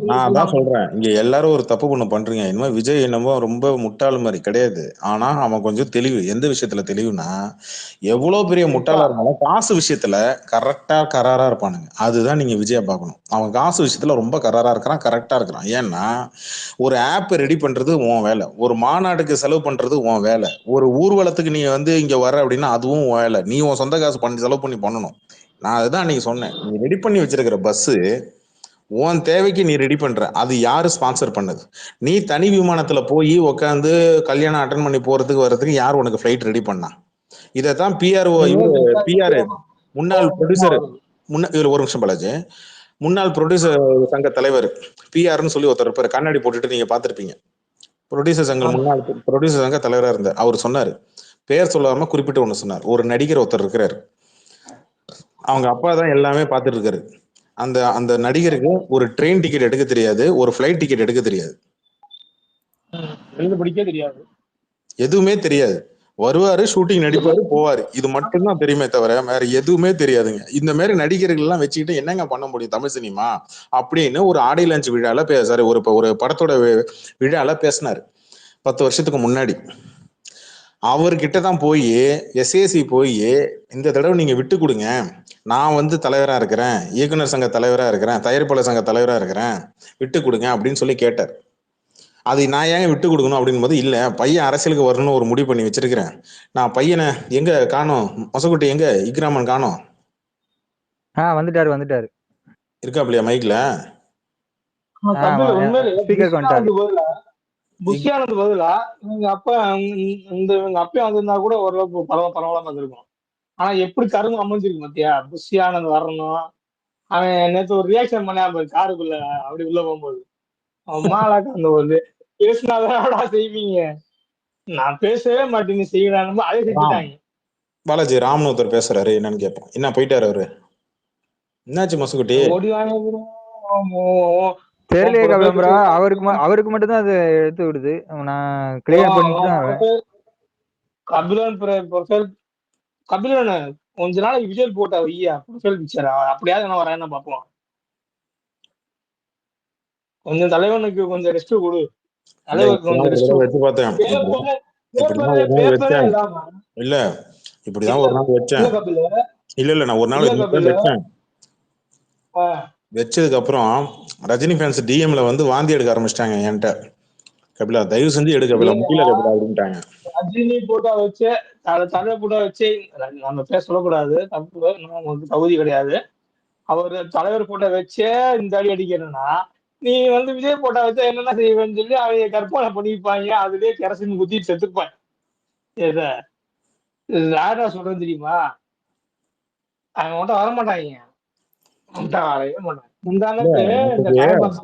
நான் அதான் சொல்றேன், இங்க எல்லாரும் ஒரு தப்பு பண்ண பண்றீங்க. என்னமோ விஜய் என்னமோ ரொம்ப முட்டாள் மாதிரி கிடையாது. ஆனா அவன் கொஞ்சம் தெளிவு. எந்த விஷயத்துல தெளிவுனா, எவ்வளவு பெரிய முட்டாளா இருந்தாலும் காசு விஷயத்துல கரெக்டா கராரா இருப்பானுங்க. அதுதான் நீங்க விஜய பார்க்கணும். அவன் காசு விஷயத்துல ரொம்ப கராரா இருக்கிறான், கரெக்டா இருக்கிறான். ஏன்னா ஒரு ஆப் ரெடி பண்றது உன் வேலை, ஒரு மாநாட்டுக்கு செலவு பண்றது உன் வேலை, ஒரு ஊர்வலத்துக்கு நீ வந்து இங்க வர அப்படின்னா அதுவும் உன் வேலை. நீ உன் சொந்த காசு பண்ணி செலவு பண்ணி பண்ணணும். நான் அதுதான் அன்னைக்கு சொன்னேன், நீ ரெடி பண்ணி வச்சிருக்கிற பஸ் உன் தேவைக்கு நீ ரெடி பண்ற, அது யாரு ஸ்பான்சர் பண்ணது? நீ தனி விமானத்துல போய் உட்காந்து கல்யாணம் அட்டன் பண்ணி போறதுக்கு வர்றதுக்கு யார் உனக்கு ஃபிளைட் ரெடி பண்ணா? இதைத்தான் பிஆர் முன்னாள் ப்ரொடியூசர் இவர் ஒரு நிமிஷம் பாலாஜி, முன்னாள் ப்ரொடியூசர் சங்க தலைவர் பிஆர்னு சொல்லி ஒருத்தர் இருப்பாரு, கண்ணாடி போட்டுட்டு நீங்க பாத்திருப்பீங்க. முன்னாள் ப்ரொடியூசர் சங்க தலைவரா இருந்தார். அவர் சொன்னாரு, பேர் சொல்லாம குறிப்பிட்டு ஒண்ணு சொன்னார், ஒரு நடிகர் ஒருத்தர் இருக்கிறாரு, அவங்க அப்பா தான் எல்லாமே பார்த்துட்டு இருக்காரு. அந்த நடிகருக்கு ஒரு ட்ரெயின் டிக்கெட் எடுக்க தெரியாது, ஒரு ஃபிளைட் டிக்கெட் எடுக்க தெரியாது, எதுவுமே தெரியாது. வருவாரு, ஷூட்டிங் நடிப்பாரு, போவாரு. இது மட்டும்தான் தெரியுமே தவிர வேற எதுவுமே தெரியாதுங்க. இந்த மாதிரி நடிகர்கள் எல்லாம் வச்சுக்கிட்டு என்னங்க பண்ண முடியும் தமிழ் சினிமா அப்படின்னு ஒரு ஆடியோ லான்ச் விழால ஒரு படத்தோட விழால பேசினாரு 10 வருஷத்துக்கு முன்னாடி. அவர்கிட்ட தான் போய் எஸ்ஏசி போய் இந்த தடவை நீங்க விட்டு கொடுங்க, நான் வந்து தலைவரா இருக்கிறேன், இயக்குனர் சங்க தலைவரா இருக்கிறேன், தயாரிப்பாளர் சங்க தலைவரா இருக்கிறேன், விட்டு கொடுங்க அப்படின்னு சொல்லி கேட்டார். அது நான் ஏன் விட்டு கொடுக்கணும் அப்படின்னு போது, இல்ல பையன் அரசியலுக்கு வரணும்னு ஒரு முடிவு பண்ணி வச்சிருக்கிறேன், நான் பையனை எங்க காணோம், மொசக்குட்டி எங்க, இக்ராமன் காணோம், வந்துட்டாரு இருக்காப்லையா மைக்ல? புஷியானது பதிலா எங்க அப்பா வந்திருந்தா கூட ஓரளவுக்கு பரவாயில்லாம இருந்திருக்கும். ஆனா எப்படி கரும்பு அமைஞ்சிருக்கு மத்தியா, புஷியானது வரணும். அவன் நேற்று ஒரு ரியாக்ஷன் பண்ணா காருக்குள்ள அப்படி உள்ள போகும்போது, அம்மாளாக்கு அந்த ஒரு பேசினாதான் செய்வீங்க, நான் பேசவே மாட்டேன்னு செய்யறாங்க, அதே செஞ்சுட்டாங்க. பாலாஜி ராம்னு ஒருத்தர் பேசுறாரு, என்னன்னு கேட்போம். என்ன போயிட்டாரு அவரு? என்னாச்சு மசுக்குட்டி? ஓடி வாங்க தெரியலையே கபிலம்பரா, அவருக்கு மட்டும் தான் அது எடுத்து விடுது. நான் கிளியர் பண்ணிட்டு தான் கபிலன் கொஞ்ச நாளைக்கு விஜய் போட்டா ஐயா ப்ரொஃபைல் பிக்சர் அப்படியாவது என்ன வரேன்னு பார்ப்போம். கொஞ்சம் தலைவனுக்கு கொஞ்சம் ரெஸ்ட் கொடு, தலைவருக்கு கொஞ்சம் ரெஸ்ட் வச்சு பார்த்தேன். இல்ல இப்படிதான் ஒரு நாள் வச்சேன். இல்ல நான் ஒரு நாள் வச்சேன். வச்சதுக்கு அப்புறம் ரஜினி ஃபேன்ஸ் டிஎம்ல வந்து வாந்தி எடுக்க ஆரம்பிச்சிட்டாங்க என்கிட்ட. கபிலா தயவு செஞ்சு எடு கபிலா, முடியல கபிலா அப்படின்ட்டாங்க. ரஜினி போட்டோ வச்சு தலை போட்டோ வச்சு நம்ம பேச சொல்லக்கூடாது, தப்பு, நமக்கு தகுதி கிடையாது. அவர் தலைவர் போட்டோ வச்சே இந்த அடி அடிக்கணும்னா நீ வந்து விஜய் போட்டோ வச்சா என்னென்ன செய்வேன்னு சொல்லி அவங்க கற்பனை பண்ணிப்பாங்க, அதுலயே கெரசின் குத்தி செத்துப்பாங்க. எதை யாரா சொல்றது தெரியுமா? அவங்க மட்டும் வரமாட்டாங்க, மட்டும் வரவே மாட்டாங்க. முந்தானத்து இந்த டைம் பாஸ்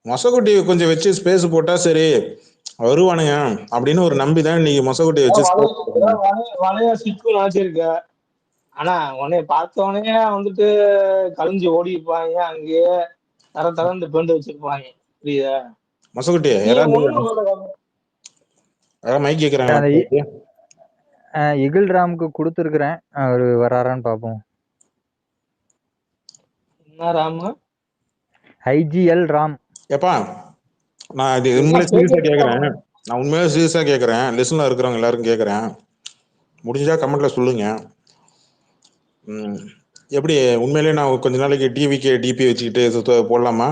மொசக்குட்டி கொஞ்சம் வச்சு ஸ்பேஸ் போட்டா சரி வருவானுங்க அப்படின்னு ஒரு நம்பிதான் இன்னைக்கு மொசக்குட்டி வச்சு space போட்டாங்க. வளைய சிக்கும் நினைச்சிருக்க. ஆனா உன்னைய பார்த்தோன்னே வந்துட்டு கலைஞ்சு ஓடி இருப்பாங்க, அங்கேயே தரந்து பெண்டு வச்சிருப்பாங்க. புரியுதா? மொசக்குட்டி நீ யாராவது ஒண்ணும் சொல்ல யாராவது மைக் அந்த கேக்குறாங்க? இகில் ராமுக்கு கொடுத்துருக்குறேன், அவரு வராரான்னு பார்ப்போம். என்ன ராமு? ஐஜிஎல் ராம். எப்பா நான் இது உண்மையிலே சீரியஸா கேக்குறேன், நான் உண்மையிலே சீரியஸா கேக்குறேன், லிசன்ல இருக்கிறவங்க எல்லாருக்கும் கேக்குறேன், முடிஞ்சா கமெண்ட்ல சொல்லுங்க. எப்படி உண்மையிலேயே நான் கொஞ்ச நாளைக்கு டிவிக்கு டிபி வச்சுக்கிட்டு போடலாமா?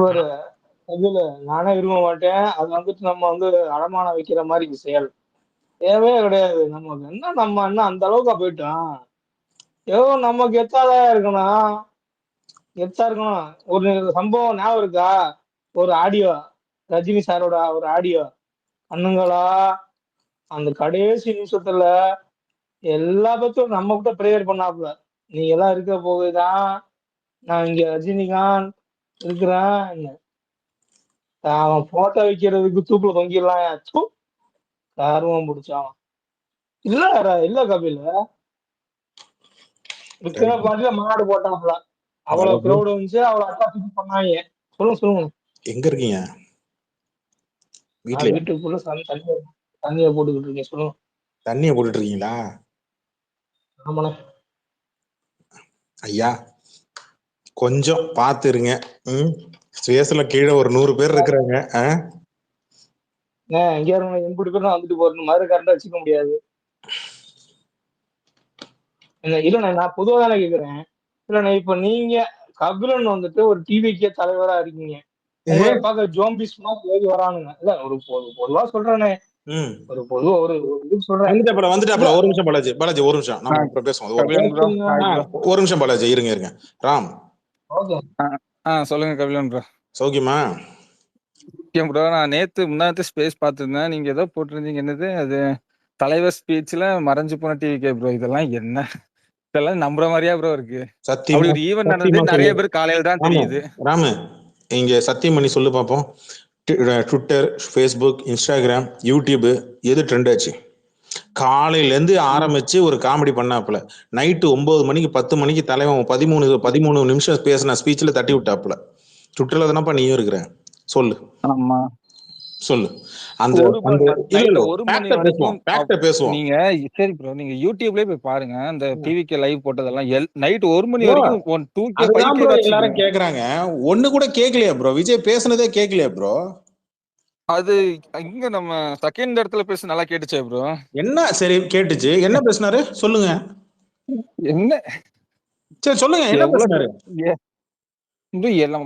ஒரு இதுல நானே விரும்ப மாட்டேன். அது வந்துட்டு நம்ம வந்து அடமான வைக்கிற மாதிரி செயல் தேவையே கிடையாது. நமக்கு என்ன, நம்ம என்ன அந்த அளவுக்கா போயிட்டோம்? ஏதோ நம்ம கெத்தாதான் இருக்கணும், கெத்தா இருக்கணும். ஒரு சம்பவம் ஞாபகம் இருக்கா? ஒரு ஆடியோ, ரஜினி சாரோட ஒரு ஆடியோ, அண்ணுங்களா அந்த கடைசி நிமிஷத்துல எல்லா பத்தும் நம்ம கிட்ட ப்ரேயர் பண்ணாப்புல, நீங்க எல்லாம் இருக்க போகுதான், நான் இங்க ரஜினிகாந்த் இருக்கிறேன், அவன் போட்டோ வைக்கிறதுக்கு தூக்குல தொங்கிடலாம். ஆர்வம் பிடிச்சான். இல்ல கபில், இருக்கிற பாட்டுல மாநாடு போட்டாப்புல, அவ்வளவு கிரௌட் வந்துச்சு, அவ்வளவு அட்டாக் பண்ணாங்க. சொல்லுங்க. எங்க இருக்கீங்க? வீட்டுக்குள்ள தண்ணிய போட்டுக்கிட்டு இருக்கீங்க. சொல்லுங்க. தண்ணிய போட்டுட்டு இருக்கீங்களா? ஆமாண்ணே. ஐயா கொஞ்சம் பாத்துருங்க. ஸ்பேஸ்ல கீழே ஒரு 100 பேர் இருக்கிறாங்க. எங்க எம்புட்டு பேர் வந்துட்டு போறது மாதிரி கரெக்டா வச்சுக்க முடியாது. இல்லண்ணே, நான் பொதுவா தானே கேக்குறேன். இல்லண்ணே, இப்ப நீங்க கபிலன் வந்துட்டு ஒரு டிவிக்கே தலைவரா இருக்கீங்க, உங்களை பார்க்க ஜோம்பிஸ் மாதிரி ஏறி வரானுங்க. இல்ல ஒரு பொதுவா சொல்றேனே, ஒரு பொதுவா ஒரு இது சொல்றேன். வந்துட்டாப்ல. ஒரு நிமிஷம் பாலாஜி ஒரு நிமிஷம் நம்ம அப்புறம் பேசுவோம். ஒரு நிமிஷம் பாலாஜி இருங்க. ராம் சொல்லுங்க கபிலன் ப்ரோ. சௌக்கியமா? ப்ரோ, நான் முன்னாடி ஸ்பேஸ் பார்த்திருந்தேன், நீங்க ஏதோ போட்டிருந்தீங்க, என்னது அது, தலைவர் ஸ்பீச்ல மறைஞ்சு போன டிவிக்கே ப்ரோ. இதெல்லாம் நம்புற மாதிரியா ப்ரோ இருக்கு? அப்படி ஒரு ஈவென்ட் நடந்தது, நிறைய பேர் காலையில தான் தெரியுது. ராமு இங்க சத்தியம் பண்ணி சொல்லு பாப்போம். ட்விட்டர், ஃபேஸ்புக், இன்ஸ்டாகிராம், யூடியூப் எது ட்ரெண்ட் ஆச்சு? காலையில இருந்து ஆரம்பிச்சு ஒரு காமெடி பண்ணாப்புல, நைட்டு 9 மணிக்கு 10 மணிக்கு தலைவன் 13 நிமிஷம் பேசின ஸ்பீச்ல தட்டி விட்டாப்புல. ட்விட்டர்ல தானப்பா நீயும் இருக்கிற, சொல்லு. ஆமா சொல்லு. அந்த பேசுவோம். நீங்க சரி ப்ரோ, நீங்க யூடியூப்லயே போய் பாருங்க, அந்த டிவிக்கு லைவ் போட்டதெல்லாம் நைட் 1 மணி வரைக்கும் 2K 5K எல்லாரும் கேக்குறாங்க. ஒண்ணு கூட கேட்கலையா ப்ரோ? விஜய் பேசுனதே கேட்கலையா ப்ரோ? அது இங்க நம்ம செகண்ட் இடத்துல பேச நல்லா கேட்டுச்சே ப்ரோ. என்ன சரி கேட்டுச்சு, என்ன பேசினாரு சொல்லுங்க. என்ன சரி சொல்லுங்க, என்ன பேசினாரு?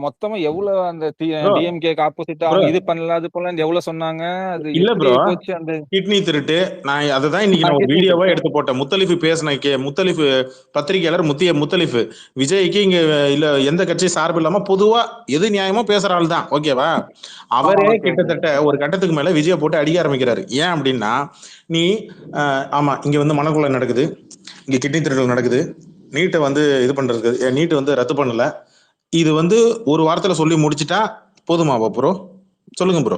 மொத்தமா எவ்வளவு அந்த டிஎம்கேக்கு ஆப்போசிட் அவங்க இது பண்ணல, அது பண்ணல, எவ்வளவு சொன்னாங்க. அது இல்ல ப்ரோ, போச்சு அந்த கிட்னி திருட்டு. நான் அததான் இன்னைக்கு நான் வீடியோவா எடுத்து போட்டேன். முத்தலிஃப் பேசின முத்தலிஃப் பத்திரிகையாளர் முத்தலிஃப் விஜய்க்கு இங்க இல்ல எந்த கட்சி சார்பு இல்லாம பொதுவா எது நியாயமோ பேசுற ஆள் தான், ஓகேவா? அவரே கிட்டத்தட்ட ஒரு கட்டத்துக்கு மேல விஜய போட்டு அடிக்க ஆரம்பிக்கிறாரு. ஏன் அப்படின்னா, நீ ஆமா இங்க வந்து மனக்குள்ள நடக்குது, இங்க கிட்னி திருட்டு நடக்குது, நீட்டை வந்து இது பண்றது, நீட்டு வந்து ரத்து பண்ணல, இது வந்து ஒரு வாரத்துல சொல்லி முடிச்சுட்டா போதுமாவா ப்ரோ? சொல்லுங்க ப்ரோ.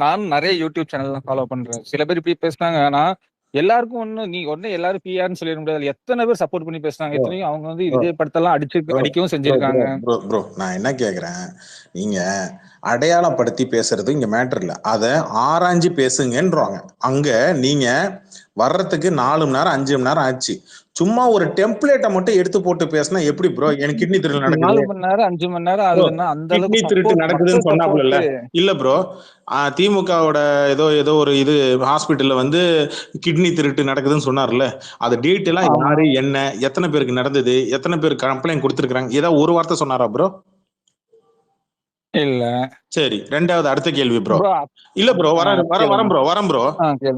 நானும் நிறைய யூடியூப் சேனல் ஃபாலோ பண்றேன். சில பேர் இப்படி பேசினாங்க, ஆனா எல்லாருக்கும் நீ எல்லாரும் பிஆர்னு சொல்லிட முடியாது. எத்தனை பேர் சப்போர்ட் பண்ணி பேசுறாங்க, எத்தனையும் அவங்க வந்து விஜய் படத்தெல்லாம் அடிக்கவும் செஞ்சிருக்காங்க. ப்ரோ நான் என்ன கேக்குறேன், நீங்க அடையாளப்படுத்தி பேசுறது இங்க மேட்டர் இல்ல, அத ஆராய்ஞ்சு பேசுங்கன்றாங்க. அங்க நீங்க வர்றதுக்கு 4 மணி நேரம் 5 மணி நேரம் ஆச்சு. சும்மா ஒரு டெம்ப்ளேட்டை மட்டும் எடுத்து போட்டு பேசினா எப்படி ப்ரோ? எனக்கு கிட்னி திருட்டு நடக்குது, 4 மணி நேரம் 5 மணி நேரம் ஆகுதுன்னா அந்த கிட்னி திருட்டு நடக்குதுன்னு சொன்னாப்புல. இல்ல ப்ரோ, திமுகவோட ஏதோ ஒரு இது ஹாஸ்பிட்டல்ல வந்து கிட்னி திருட்டு நடக்குதுன்னு சொன்னார்ல, அது டீட்டெயிலா யாரு என்ன எத்தனை பேருக்கு நடந்தது, எத்தனை பேர் கம்ப்ளைண்ட் கொடுத்திருக்காங்க, ஏதாவது ஒரு வார்த்தை சொன்னாரா ப்ரோ? இல்ல. சரி, ரெண்டாவது அடுத்த கேள்வி ப்ரோ. இல்ல ப்ரோ, வரேன் ப்ரோ.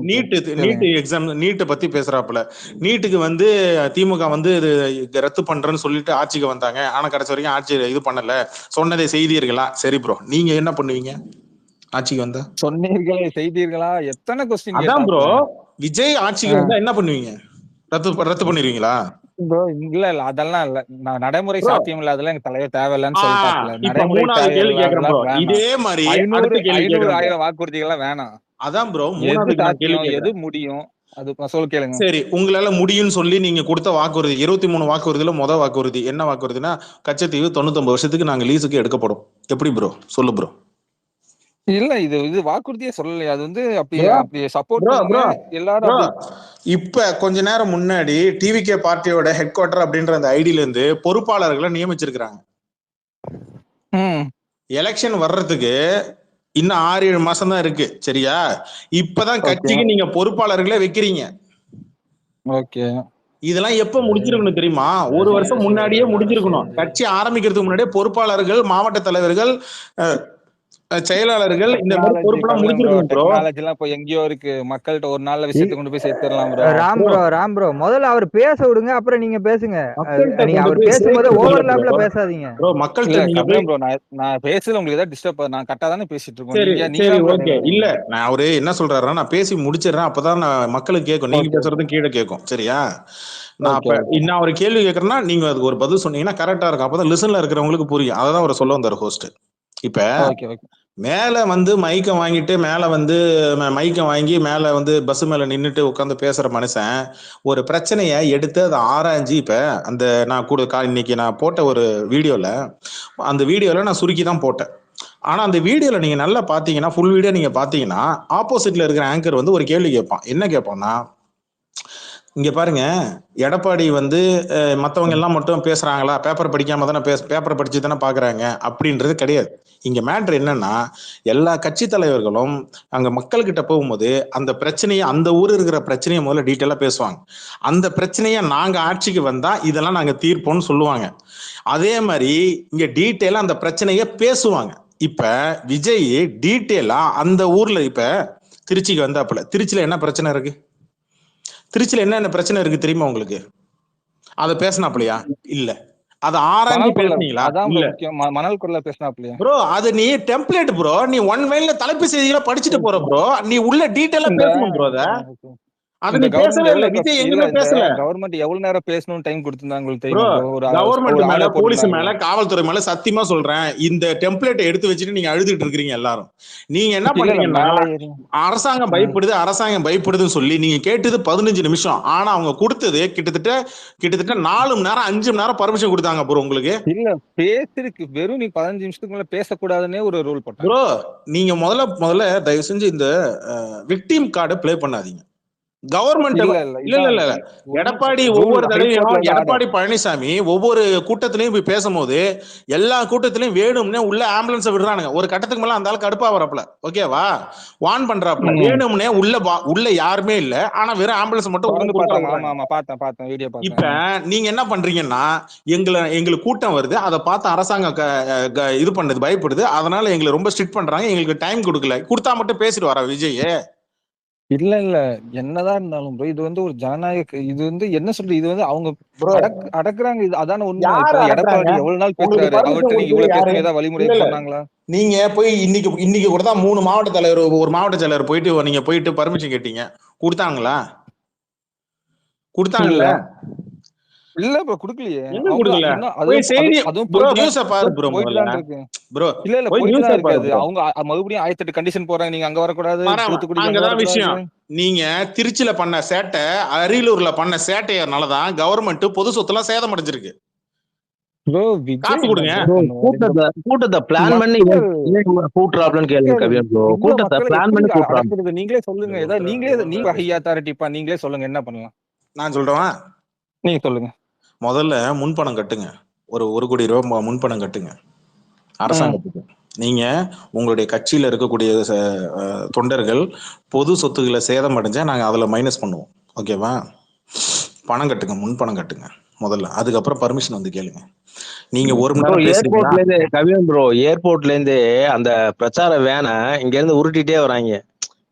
நீட் எக்ஸாம், நீட்டை பத்தி பேசுறாப்புல. நீட்டுக்கு வந்து திமுக வந்து ரத்து பண்றேன்னு சொல்லிட்டு ஆட்சிக்கு வந்தாங்க, ஆனா கடைசி வரைக்கும் ஆட்சி இது பண்ணல, சொன்னதே செய்தீர்களா? சரி ப்ரோ, நீங்க என்ன பண்ணுவீங்க? ஆட்சிக்கு வந்தா? சொன்னீர்களே, செய்தீர்களா? எத்தனை கொஸ்டின் அதான் ப்ரோ, கேட்டாப்ல. விஜய் ஆட்சிக்கு வந்தா என்ன பண்ணுவீங்க? ரத்து பண்ணிடுவீங்களா? ப்ரோ இல்ல இல்ல அதெல்லாம் இல்ல. நடைமுறை ப்ரோ சாத்தியம் இல்லாதெல்லாம் எங்க தலைவர் தேவையில்லைன்னு சொல்லிட்டாப்ல. இப்ப நடைமுறை 3வது கேள்வி கேக்குறேன் ப்ரோ. தேவையில்லாதெல்லாம் வேணாம். இதே மாதிரி 500 அடுத்த கேள்வி 500 கேக்குறேன் ப்ரோ. 1000 வாக்குறுதிகள்லாம் வேணாம். அதான் ப்ரோ, எது 3வது நான் கேள்வி சாத்தியம், எது கேக்குறேன். முடியும், அது சொல்ல கேளுங்க. சரி, உங்களால முடியும்னு சொல்லி நீங்க கொடுத்த வாக்குறுதி 23 வாக்குறுதியில முத வாக்குறுதி என்ன வாக்குறுதினா, கச்சத்தீவு 99 வருஷத்துக்கு நாங்க லீஸுக்கு எடுக்கப்படும். எப்படி ப்ரோ? சொல்லு ப்ரோ. இல்ல இது இது வாக்குறுதியே சொல்லலையே. அது வந்து அப்படி ப்ரோ அப்படி சப்போர்ட் ப்ரோ பண்ணுங்க ப்ரோ எல்லாரும் ப்ரோ அப்படி. இப்ப கொஞ்ச நேரம் முன்னாடி டிவிகே பார்ட்டியோட ஹெட் குவார்டர் அப்படின்ற அந்த ஐடியில இருந்து பொறுப்பாளர்களை நியமிச்சிருக்காங்க. ம் எலெக்ஷன் வர்றதுக்கு இன்னும் 6-7 மாசம் தான் இருக்கு. சரியா? இப்பதான் ஓகே கட்சிக்கு நீங்க பொறுப்பாளர்களே வைக்கிறீங்க. ஓகே. இதெல்லாம் எப்ப முடிச்சிருக்கணும் தெரியுமா? ஒரு வருஷம் முன்னாடியே முடிஞ்சிருக்கணும். கட்சி ஆரம்பிக்கிறதுக்கு முன்னாடியே பொறுப்பாளர்கள், மாவட்ட தலைவர்கள், செயலாளர்கள் இந்த மாதிரி டெக்னாலஜி பொறுப்பெல்லாம் கவியம் ப்ரோ. முடிச்சிருக்கணும் ப்ரோ. டெக்னாலஜி எல்லாம் இப்போ எங்கேயோ இருக்கு. மக்கள்கிட்ட ஒரு நாள்ல விஷயத்தை கொண்டு போய் சேர்த்துடலாம் ப்ரோ. ராம் ப்ரோ முதல்ல அவர் பேச விடுங்க, அப்புறம் நீங்க பேசுங்க. மக்கள்கிட்ட நீங்க கொண்டு அவர் போய் பேசும்போது சேர்க்கிறது இல்ல ஓவர்லாப்ல ப்ரோ. பேசாதீங்க. ப்ரோ இல்ல மக்கள்கிட்ட நீங்க போய் கவியம் ப்ரோ, நான் பேசுறது உங்களுக்கு ஏதாவது டிஸ்டர்ப், நான் கரெக்டா தானே பேசிட்டு இருக்கோம். சரி நீங்க சரி தான் ப்ரோ ஓகே. இல்ல நான் அவரு என்ன சொல்றாருன்னா, நான் பேசி முடிச்சிடறேன், அப்பதான் நான் மக்களுக்கு கேட்கும், நீங்க ஓகே பேசுறதும் கீழே கேட்கும். சரியா? நான் ஓகே அப்ப ஓகே நான் ஒரு கேள்வி கேட்கறேன்னா நீங்க அதுக்கு ஒரு பதில் சொன்னீங்கன்னா கரெக்டா இருக்கும். அப்பதான் லிசன்ல இருக்கிறவங்களுக்கு புரியும். அததான் அவர் சொல்ல வந்தார் ஹோஸ்ட். இப்ப ஓகே ஓகே. மேல வந்து மைக்க வாங்கிட்டு மேல வந்து மைக்க வாங்கி மேல வந்து பஸ் மேல நின்னுட்டு உட்காந்து பேசுற மனுஷன் ஒரு பிரச்சனைய எடுத்து அதை ஆராய்ஞ்சு, இப்ப அந்த நான் கூட இன்னைக்கு நான் போட்ட ஒரு வீடியோல, அந்த வீடியோல நான் சுருக்கி தான் போட்டேன். ஆனா அந்த வீடியோல நீங்க நல்லா பாத்தீங்கன்னா, ஃபுல் வீடியோ நீங்க பாத்தீங்கன்னா, ஆப்போசிட்ல இருக்கிற ஆங்கர் வந்து ஒரு கேள்வி கேட்பான். என்ன கேட்பான்னா, இங்க பாருங்க, எடப்பாடி வந்து மத்தவங்க எல்லாம் மட்டும் பேசுறாங்களா, பேப்பர் படிக்காம தானே பேப்பர் படிச்சு தானே பாக்குறாங்க அப்படின்றது கிடையாது. இங்க மேட்ரு என்னன்னா, எல்லா கட்சி தலைவர்களும் அங்க மக்கள் கிட்ட போகும்போது அந்த பிரச்சனையை, அந்த ஊர் இருக்கிற பிரச்சனையை முதல்ல டீட்டெயிலா பேசுவாங்க. அந்த பிரச்சனையை நாங்க ஆட்சிக்கு வந்தா இதெல்லாம் நாங்க தீர்ப்போம்னு சொல்லுவாங்க. அதே மாதிரி இங்க டீட்டெயிலா அந்த பிரச்சனையை பேசுவாங்க. இப்ப விஜய் டீட்டெயிலா அந்த ஊர்ல, இப்ப திருச்சிக்கு வந்தாப்புல, திருச்சியில என்ன பிரச்சனை இருக்கு, திருச்சியில என்ன பிரச்சனை இருக்கு தெரியுமா உங்களுக்கு? அதை பேசினாப்லையா? இல்ல. அதை ஆராய்ந்து மணல் கொள்ள, பேசுனீங்களா? அதான் ப்ரோ இல்ல முக்கியம். மணல் கொள்ள பேசினாப்லையா ப்ரோ. அது நீ டெம்ப்ளேட் ப்ரோ. நீ ஒன் மைல்ல தலைப்பு செய்திகளை படிச்சுட்டு போற ப்ரோ. நீ உள்ள டீட்டெயிலா இந்த பேசணும் ப்ரோ. அதை இந்த நீ கவர்மெண்ட் பேசவே இல்லை. எவ்வளவு விஜய் இல்ல, எங்குமே இந்த பேசல கவர்மெண்ட் எவ்வளவு நேரம் பேசணும்னு டைம் கொடுத்திருந்தாங்க உங்களுக்கு ப்ரோ. தெரியுமா ப்ரோ? ஒரு கவர்மெண்ட் ஒரு மேல, ஆர்டர் போலீஸ் மேல, போட்டிருந்தாங்களா? காவல்துறை மேல சத்தியமா சொல்றேன், இந்த டெம்ப்ளேட்டை எடுத்து வச்சுட்டு நீங்க அழுதுட்டு இருக்கீங்க எல்லாரும். நீங்க என்ன இல்ல இல்ல பண்றீங்கன்னா, மேல ஏறி அரசாங்கம் பயப்படுது, அரசாங்கம் பயப்படுதுன்னு சொல்லி நீங்க கேட்டது 15 நிமிஷம். ஆனா அவங்க கொடுத்தது கிட்டத்தட்ட 4 மணி நேரம் 5 மணி நேரம் பர்மிஷன் கொடுத்தாங்க ப்ரோ உங்களுக்கு. இல்ல பேசிருக்கு, வெறும் நீ 15 நிமிஷத்துக்கு மேல பேசக்கூடாதுன்னே ஒரு ரூல் போட்டாங்க ப்ரோ. நீங்க முதல்ல தயவு செஞ்சு இந்த விக்டிம் கார்டை பிளே பண்ணாதீங்க. கவர்மெண்ட் இல்ல இல்ல இல்ல இல்ல இதான் இல்ல எடப்பாடி ரூல், ஒவ்வொரு தடவையும், ஹைகோர்ட்ல இருந்து ஆர்டர். எடப்பாடி பழனிசாமி ஒவ்வொரு கூட்டத்திலையும் போய் பேசும்போது எல்லா கூட்டத்திலையும் வேணும்னே உள்ள ஆம்புலன்ஸ் விடுறானுங்க. ஒரு கட்டத்துக்கு மேல அந்த ஆளுக்கு கடுப்பா வரப்பல, ஓகேவா, வான் பண்றாப்ல, வேணும்னே உள்ள யாருமே இல்ல, ஆனா வெறும் ஆம்புலன்ஸ் மட்டும் தொடர்ந்து குறுக்கா பார்த்தாங்க. விடுறாங்க. ஆமா ஆமா பார்த்தேன் வீடியோ இப்ப பார்த்தேன். நீங்க என்ன பண்றீங்கன்னா, எங்களுக்கு கூட்டம் வருது, அதை பார்த்து அரசாங்கம் இது பண்ணுது, பயப்படுது, அதனால எங்களை ரொம்ப ஸ்ட்ரிக்ட் பண்றாங்க, எங்களுக்கு டைம் கொடுத்தா மட்டும் பேசிட்டு வர விஜய். இல்ல இல்ல என்னதான் இருந்தாலும் bro, இது வந்து ஒரு ஜனநாயக, இது வந்து என்ன சொல்றது, இது வந்து அவங்க அடக்குறாங்க. இது அதான உண்மை. யாரு இப்போ அடக்குறாங்க? எடப்பாடி எவ்வளவு நாள் உங்களுக்கு பேசுறாரு, பர்மிஷன் அவர்கிட்ட நீங்க கொடுத்தது இவ்வளவு யாரு? பேசுங்க ஏதாவது வழிமுறை இல்ல சொன்னாங்களா? நீங்க போய் இன்னைக்கு கூட தான் 3 மாவட்ட தலைவர், ஒரு மாவட்ட செயலர் போயிட்டு நீங்க போயிட்டு பர்மிஷன் கேட்டீங்க, கொடுத்தாங்களா? கொடுத்தாங்கல்ல? இல்ல ப்ரோ, குடுக்கலையே. எங்க அவங்க கொடுக்கல? இன்னும் போய் செய்தி அதுவும் ப்ரோ, போயிட்டு நியூஸ பாரு ப்ரோ போயிட்டு முதல்ல தான் இருக்கு ப்ரோ. இல்ல போய் போயிட்டு நியூஸ தான் பாரு இருக்காது. ப்ரோ. அவங்க மறுபடியும் 1008 கண்டிஷன் போறாங்க, நீங்க அங்க வரக்கூடாது, தூத்துக்குடிக்கு அங்க அங்கதான் வரக்கூடாது. விஷயம். நீங்க திருச்சியில பண்ண சேட்டை, அரியலூர்ல பண்ண சேட்டையனாலதான் கவர்மெண்ட் பொது சொத்துலாம் சேதம் அடைஞ்சிருக்கு. காசு கொடுங்க. கூட்டத்தை பிளான் பண்ணி கூட்டுறாப்லன்னு கேளுங்க கவியன் ப்ரோ. கூட்டத்தை பிளான் பண்ணி கூட்டுறாங்க. நீங்களே சொல்லுங்க, ஏதாவது நீங்க ஹை அத்தாரிட்டிப்பா, நீங்களே சொல்லுங்க என்ன பண்ணலாம். நான் சொல்றேன், நீங்க சொல்லுங்க. முதல்ல முன்பணம் கட்டுங்க. ஒரு 1 கோடி ரூபாய் முன்பணம் கட்டுங்க அரசாங்கத்துக்கு. நீங்க உங்களுடைய கட்சியில இருக்கக்கூடிய தொண்டர்கள் பொது சொத்துக்களை சேதம் அடைஞ்சா நாங்க அதுல மைனஸ் பண்ணுவோம், ஓகேவா? பணம் கட்டுங்க, முன்பணம் கட்டுங்க முதல்ல. அதுக்கப்புறம் பர்மிஷன் வந்து கேளுங்க. நீங்க 1 மணி நேரம் ஏர்போர்ட்ல இருந்து கவியன் ப்ரோ, ஏர்போர்ட்ல இருந்து அந்த பிரச்சார வேனை இங்க இருந்து உருட்டிட்டே வராங்க.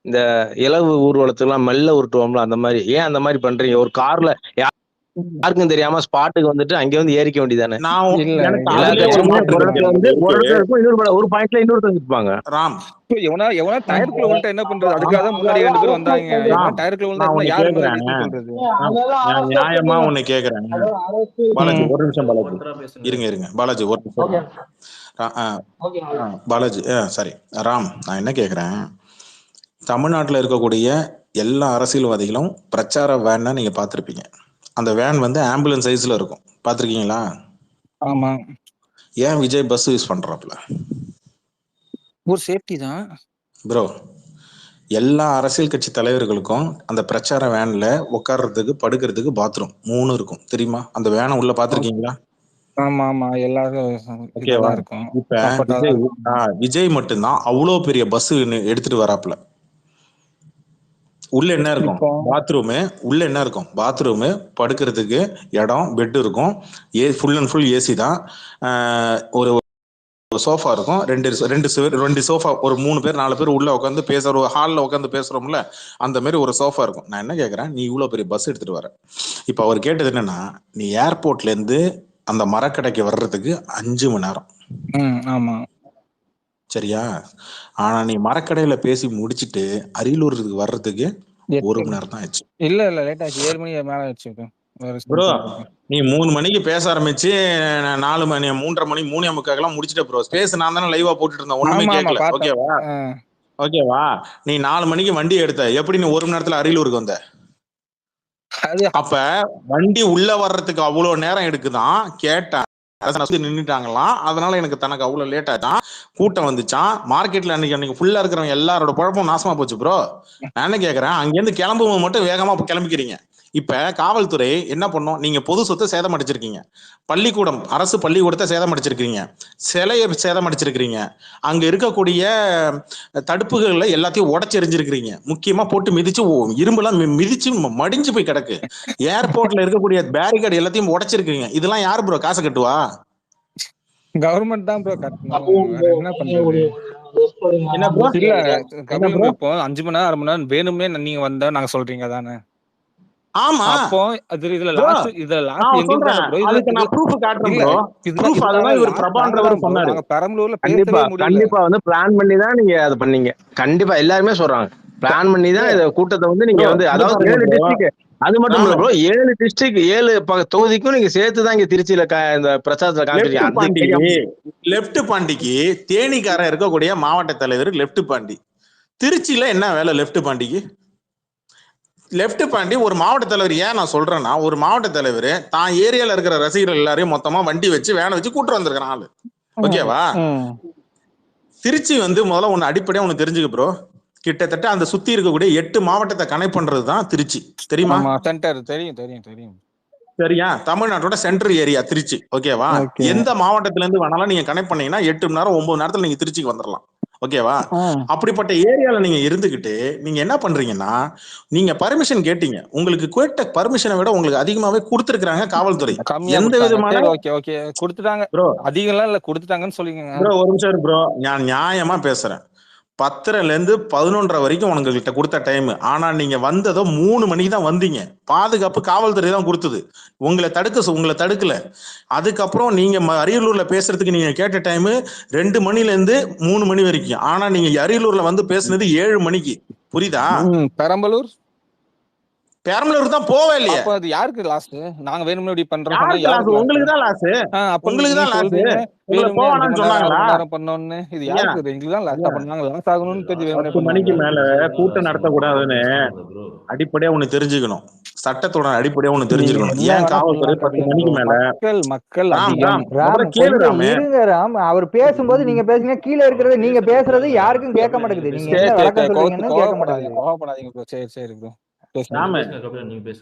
இந்த இலவு ஊர்வலத்துக்கு எல்லாம் மெல்ல உருட்டுவோம்ல, அந்த மாதிரி. ஏன் அந்த மாதிரி பண்றீங்க? ஒரு கார்ல யாருக்கும் தெரியாம ஸ்பாட்டுக்கு வந்துட்டு அங்க வந்து ஏறிக்க வேண்டியதானே. நான் இல்ல எனக்கு எல்லா அதுலயே ஒரு கட்சியுமே மாற்று ஒரு கருத்து இடத்துல எனக்கு வந்து ஒண்ணு ஒரு இருக்கு இடத்துல இருக்கும், இன்னொரு ஒரு பாயிண்ட்ல இன்னொருத்தங்க இருப்பாங்க. ராம். எவனா எவனா டயருக்குள்ள விழுந்தா என்ன பண்றது? அதுக்காக தான் முன்னாடி 2 பேர் வந்தாங்க. எவனா ராம் டயருக்குள்ள விழுந்தா நான் என்ன உன்னை யாரு மேல கேக்குறேன். ரீசன் சொல்றது? நான் நியாயமா உன்னை கேக்குறேன். பாலாஜி ஒரு நிமிஷம் பாலாஜி ஒருத்தரா பேசுங்க. இருங்க பாலாஜி ஒரு நிமிஷம். பாலாஜி சாரி ராம், நான் என்ன கேக்குறேன், தமிழ்நாட்டில் இருக்கக்கூடிய எல்லா அரசியல்வாதிகளும் பிரச்சார வேன்னா நீங்க பார்த்துருப்பீங்க. அந்த வேன் வந்து ஆம்புலன்ஸ் சைஸ்ல இருக்கும், பார்த்துருக்கீங்களா? ஆமா, ஏன் விஜய் பஸ் யூஸ் பண்றாப்ல? ஒரு சேஃப்டி தான் ப்ரோ. எல்லா அரசியல் கட்சி தலைவர்களுக்கும் அந்த பிரச்சார வேன்ல உட்கார்றதுக்கு படுக்கிறதுக்கு பாத்ரூம் 3 இருக்கும், தெரியுமா? அந்த வேனை உள்ள பார்த்துருக்கீங்களா? ஆமா ஆமா எல்லாரும் ஓகேவா? இதாதான் இருக்கும், இப்ப கம்ஃபர்டா தான் இருக்கும். விஜய் மட்டும்தான் அவ்வளோ பெரிய பஸ் எடுத்துட்டு வராப்ல. உள்ள என்ன இருக்கும்? இப்போ பாத்ரூமு. உள்ள என்ன இருக்கும்? பாத்ரூமு, படுக்கிறதுக்கு இடம், பெட் இருக்கும், ஃபுல் அண்ட் ஃபுல் ஏசி தான். ஒரு சோஃபா இருக்கும், ரெண்டு சோஃபா, ஒரு 3 பேர் 4 பேர் உள்ள உட்காந்து பேசுற ஹாலில் உட்காந்து பேசுறோம்ல, அந்த மாதிரி ஒரு சோஃபா இருக்கும். நான் என்ன கேட்குறேன், நீ இவ்வளோ பெரிய பஸ் எடுத்துட்டு வர, இப்போ அவர் கேட்டது என்னன்னா, நீ ஏர்போர்ட்ல இருந்து அந்த மரக்கடைக்கு வர்றதுக்கு 5 மணி நேரம். ஆமா சரியா? ஆனா நீ மரக்கடையில பேசி முடிச்சுட்டு அரியலூருக்கு வர்றதுக்கு 1 மணி நேரம் தான் ஆச்சு. இல்ல லேட் ஆச்சு, 7 மணி மேல ஆச்சு ப்ரோ. நீ 3 மணிக்கு பேச ஆரம்பிச்சு 4 மணி 3:30 மணி 3:45 முடிச்சிட்ட ப்ரோ. ஸ்பேஸ் நான் தானே லைவா போட்டுட்டு இருந்தேன், ஒண்ணுமே கேட்கல. ஓகேவா? ஓகேவா? நீ 4 மணிக்கு வண்டி எடுத்த, எப்படி நீ 1 மணி நேரத்துல அரியலூருக்கு வந்த? அப்ப வண்டி உள்ள வர்றதுக்கு அவ்வளவு நேரம் எடுக்குதான். கேட்டேன், நின்னுட்டாங்களாம், அதனால எனக்கு தனக்கு அவ்வளவு லேட் ஆயிட்டான், கூட்டம் வந்துச்சான் மார்க்கெட்ல. அன்னைக்கு ஃபுல்லா இருக்கிறவங்க எல்லாரோட குழப்பம் நாசமா போச்சு ப்ரோ. நான் என்ன கேக்குறேன், அங்கிருந்து கிளம்பும்போது மட்டும் வேகமா கிளம்பிக்கிறீங்க. இப்ப காவல்துறை என்ன பண்ணும்? நீங்க பொது சொத்தை சேதம் அடிச்சிருக்கீங்க, பள்ளிக்கூடம், அரசு பள்ளிக்கூடத்தை சேதம் அடிச்சிருக்கீங்க, சிலையை சேதம் அடிச்சிருக்கிறீங்க, அங்க இருக்கக்கூடிய தடுப்புகள்ல எல்லாத்தையும் உடைச்செறிஞ்சிருக்கிறீங்க, முக்கியமா போட்டு மிதிச்சு இரும்புலாம் மிதிச்சு மடிஞ்சு போய் கிடக்கு, ஏர்போர்ட்ல இருக்கக்கூடிய பேரிகார்டு எல்லாத்தையும் உடைச்சிருக்கீங்க. இதெல்லாம் யாரு ப்ரோ காசு கட்டுவா? கவர்மெண்ட் தான் ப்ரோ கட்டணும், வேற என்ன பண்றது? என்ன ப்ரோ? இல்ல கபில், இப்போ 5 மணி நேரம் 6 மணி நேரம் வேணும்னே நீங்க வந்தா நாங்க சொல்றீங்க தானே? ஆமா. அப்போ இதுல லாஸ்ட் எங்களுக்கு தானே ப்ரோ. அதுக்கு நான் ப்ரூஃப் காட்றேன் ப்ரோ. ப்ரூஃப் அதுதான் இவர் பிரபான்றவர் சொன்னாரு. நாங்க பெரம்பலூர்ல பேசவே முடியல. கண்டிப்பா வந்து பிளான் பண்ணி தான் நீங்க அதை பண்ணீங்க. கண்டிப்பா எல்லாருமே சொல்றாங்க, பிளான் பண்ணி தான் இந்த கூட்டத்தை வந்து நீங்க வந்து, அதாவது 7 டிஸ்ட்ரிக்ட், அது மட்டும் இல்ல ப்ரோ, 7 டிஸ்ட்ரிக்ட் 7 தொகுதிக்கும் நீங்க சேர்த்து தான் இங்க திருச்சியில இந்த பிரச்சாரத்துல காமிச்சிருக்கீங்க. லெப்ட் பாண்டிக்கு தேனிக்காரன் இருக்கக்கூடிய மாவட்ட தலைவர் லெப்ட் பாண்டி. திருச்சியில என்ன வேலை லெப்ட் பாண்டிக்கு? லெப்ட் பாண்டி ஒரு மாவட்ட தலைவர். ஏன் நான் சொல்றேன்னா, ஒரு மாவட்ட தலைவர் தான் ஏரியால இருக்கிற ரசிகர்கள் எல்லாரையும் மொத்தமா வண்டி வச்சு வேனை வச்சு கூட்டு வந்திருக்கிறான் ஆளு. ஓகேவா? திருச்சி வந்து முதல்ல ஒண்ணு அடிப்படையா ஒண்ணு தெரிஞ்சுக்க ப்ரோ, கிட்டத்தட்ட அந்த சுத்தி இருக்கக்கூடிய 8 மாவட்டத்தை கனெக்ட் பண்றதுதான் திருச்சி, தெரியுமா? சென்டர் தெரியும். சரியா? தமிழ்நாட்டோட சென்ட்ரல் ஏரியா திருச்சி. ஓகேவா? எந்த மாவட்டத்துல இருந்து வேணாலும் நீங்க கனெக்ட் பண்ணீங்கன்னா 8 மணி நேரம் 9 நேரத்துல நீங்க திருச்சிக்கு வந்துடலாம். ஓகேவா? அப்படிப்பட்ட ஏரியால நீங்க இருந்துகிட்டு நீங்க என்ன பண்றீங்கன்னா, நீங்க பர்மிஷன் கேட்டீங்க, உங்களுக்கு கேட்ட பர்மிஷனை விட உங்களுக்கு அதிகமாவே கொடுத்திருக்காங்க காவல்துறை. எந்த விதமான கொடுத்துட்டாங்க ப்ரோ, அதிகம்லாம் இல்ல, கொடுத்துட்டாங்கன்னு சொல்லுங்க ப்ரோ. ஒரு நிமிஷம் ப்ரோ, நான் நியாயமா பேசுறேன். 10:30ல இருந்து 11:30 வரைக்கும் உங்ககிட்ட கொடுத்த டைம். ஆனா நீங்க வந்ததோ 3 மணிக்கு தான் வந்தீங்க. பாதுகாப்பு காவல்துறை தான் கொடுத்தது, உங்களை தடுக்கல. அதுக்கப்புறம் நீங்க அரியலூர்ல பேசுறதுக்கு நீங்க கேட்ட டைம் 2 மணில இருந்து 3 மணி வரைக்கும். ஆனா நீங்க அரியலூர்ல வந்து பேசுனது 7 மணிக்கு. புரியுதா? பெரம்பலூர் தான் போவே இல்லையே. அப்ப அது யாருக்கு லாஸ்? நாங்க வேணும்னே இப்படி பண்றோம். உங்களுக்கு தான் லாஸ். உங்களுக்கு தான் லாஸ். உங்களை போவானான்னு சொன்னாங்களா? பண்ணோம்னு இது யாருக்கு? எங்களுக்கு தான் லாஸ். அப்ப நாங்க லாஸ் ஆகணும்னு தெரிஞ்சு 10 மணிக்கு மேல கூட்டம் நடத்த கூடாதுன்னு அடிப்படையா ஒண்ணு தெரிஞ்சுக்கணும், சட்டத்தோட அடிப்படையா ஒண்ணு தெரிஞ்சுக்கணும். ஏன் காவல்துறை 10 மணிக்கு மேல? மக்கள் இருங்க ராம், அவர் பேசும்போது நீங்க பேசுங்க, கீழே இருக்கிறது நீங்க பேசுறது யாருக்கும் கேட்க மாட்டேங்குது. நீங்க என்ன விளக்கம் சொல்றீங்கன்னு கேட்க மாட்டேங்குது. கோவப்படாதீங்க ப்ரோ. சரி ப்ரோ.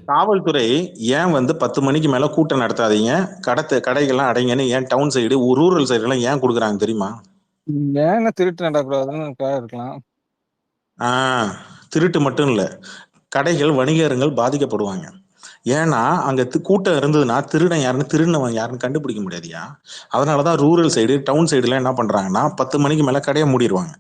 காவல்துறை ஏன் வந்து 10 மணிக்கு மேல கூட்டம் நடத்தாதீங்க, கடைகள்லாம் அடைங்கன்னு ஏன் டவுன் சைடு ரூரல் சைடு எல்லாம் ஏன் கொடுக்குறாங்க தெரியுமா? ஏன்னா திருட்டு நடக்கூடாதுன்னு இருக்கலாம். திருட்டு மட்டும் இல்ல, கடைகள் வணிகர்கள் பாதிக்கப்படுவாங்க. ஏன்னா அங்க கூட்டம் இருந்ததுன்னா திருடினவன் யாருன்னு கண்டுபிடிக்க முடியாதியா? அதனாலதான் ரூரல் சைடு டவுன் சைடுல என்ன பண்றாங்கன்னா 10 மணிக்கு மேல கடையை மூடிடுவாங்க.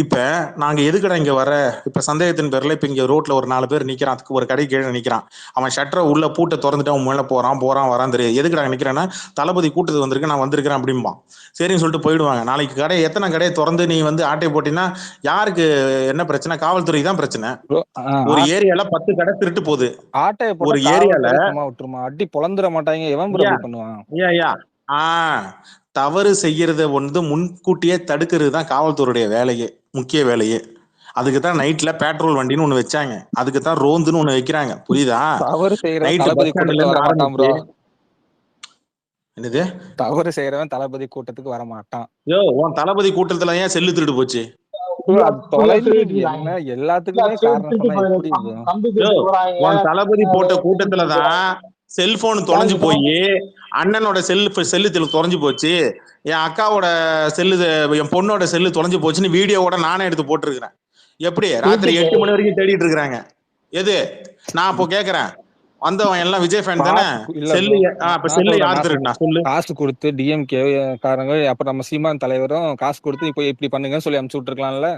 இப்ப நாங்க எதுக்கடா இங்க வர, இப்ப சந்தேகத்தின் பேர்ல இப்ப இங்க ரோட்ல ஒரு 4 பேர் நிக்கிறான், அதுக்கு ஒரு கடை கீழே நிக்கிறான், அவன் ஷட்டரை உள்ள பூட்டை திறந்துட்டு அவன் மேல போறான் வரான் தெரியாது, எதுக்கடா நிக்கிறேன்னா தளபதி கூட்டத்துக்கு வந்திருக்கேன் நான் வந்திருக்கிறேன் அப்படிம்பான். சரின்னு சொல்லிட்டு போயிடுவாங்க. நாளைக்கு கடை எத்தனை கடையை திறந்து நீ வந்து ஆட்டை போட்டீங்கன்னா யாருக்கு என்ன பிரச்சனை? காவல்துறைக்கு தான் பிரச்சனை. ஒரு ஏரியால 10 கடை திருட்டு போகுது, ஆட்டைய ஒரு போட்டா ஏரியால காவல்துறை சும்மா விட்டுருமா? அடி பொளந்துட மாட்டாங்க? எவன் ப்ரோ அப்படி பண்ணுவான்? தவறு செய்யறத வந்து முன்கூட்டியே தடுக்கிறது தான் காவல்துறையுடைய வேலையே, முக்கிய வேலையே. அதுக்கு தான் நைட்ல பெட்ரோல் வண்டின்னு ஒண்ணு வச்சாங்க, அதுக்கு தான் ரோந்துன்னு ஒண்ணு வைக்கிறாங்க, புரியுதா? தவறு செய்யறவன் நைட் பஸ் தளபதி ஸ்டாண்ட்ல கூட்டத்துக்கு இருந்து வர மாட்டான் ப்ரோ. ஆரம்பிச்சு என்னது தவறு செய்யறவன் தளபதி கூட்டத்துக்கு வர மாட்டான். யோ, உன் தளபதி கூட்டத்துல ஏன் செல்லு திருடு போச்சு? என்ன எல்லாத்துக்குமே காரணம் சொன்னா எப்படி bro? யோ, உன் தளபதி போட்ட கூட்டத்துலதான் செல்போன் தொலைஞ்சு போய் அண்ணனோட செல்லு தொலைஞ்சு போச்சு, என் அக்காவோட செல்லு, என் பொண்ணோட செல்லு தொலைஞ்சு போச்சுன்னு வீடியோவோட நானே எடுத்து போட்டிருக்கிறேன். எப்படி ராத்திரி 8 மணி வரைக்கும் தேடிட்டு இருக்கிறாங்க. எது நான் இப்போ கேக்குறேன், வந்தவன் எல்லாம் விஜய் ஃபேன் தானே? செல்லு இப்ப செல்லு யார் திருடுனா சொல்லு? காசு கொடுத்து டிஎம்கே காரங்க அப்புறம் நம்ம சீமான் தலைவரும் காசு கொடுத்து இப்போ இப்படி பண்ணுங்கன்னு சொல்லி அனுப்பிச்சு விட்டுருக்கலாம்ல.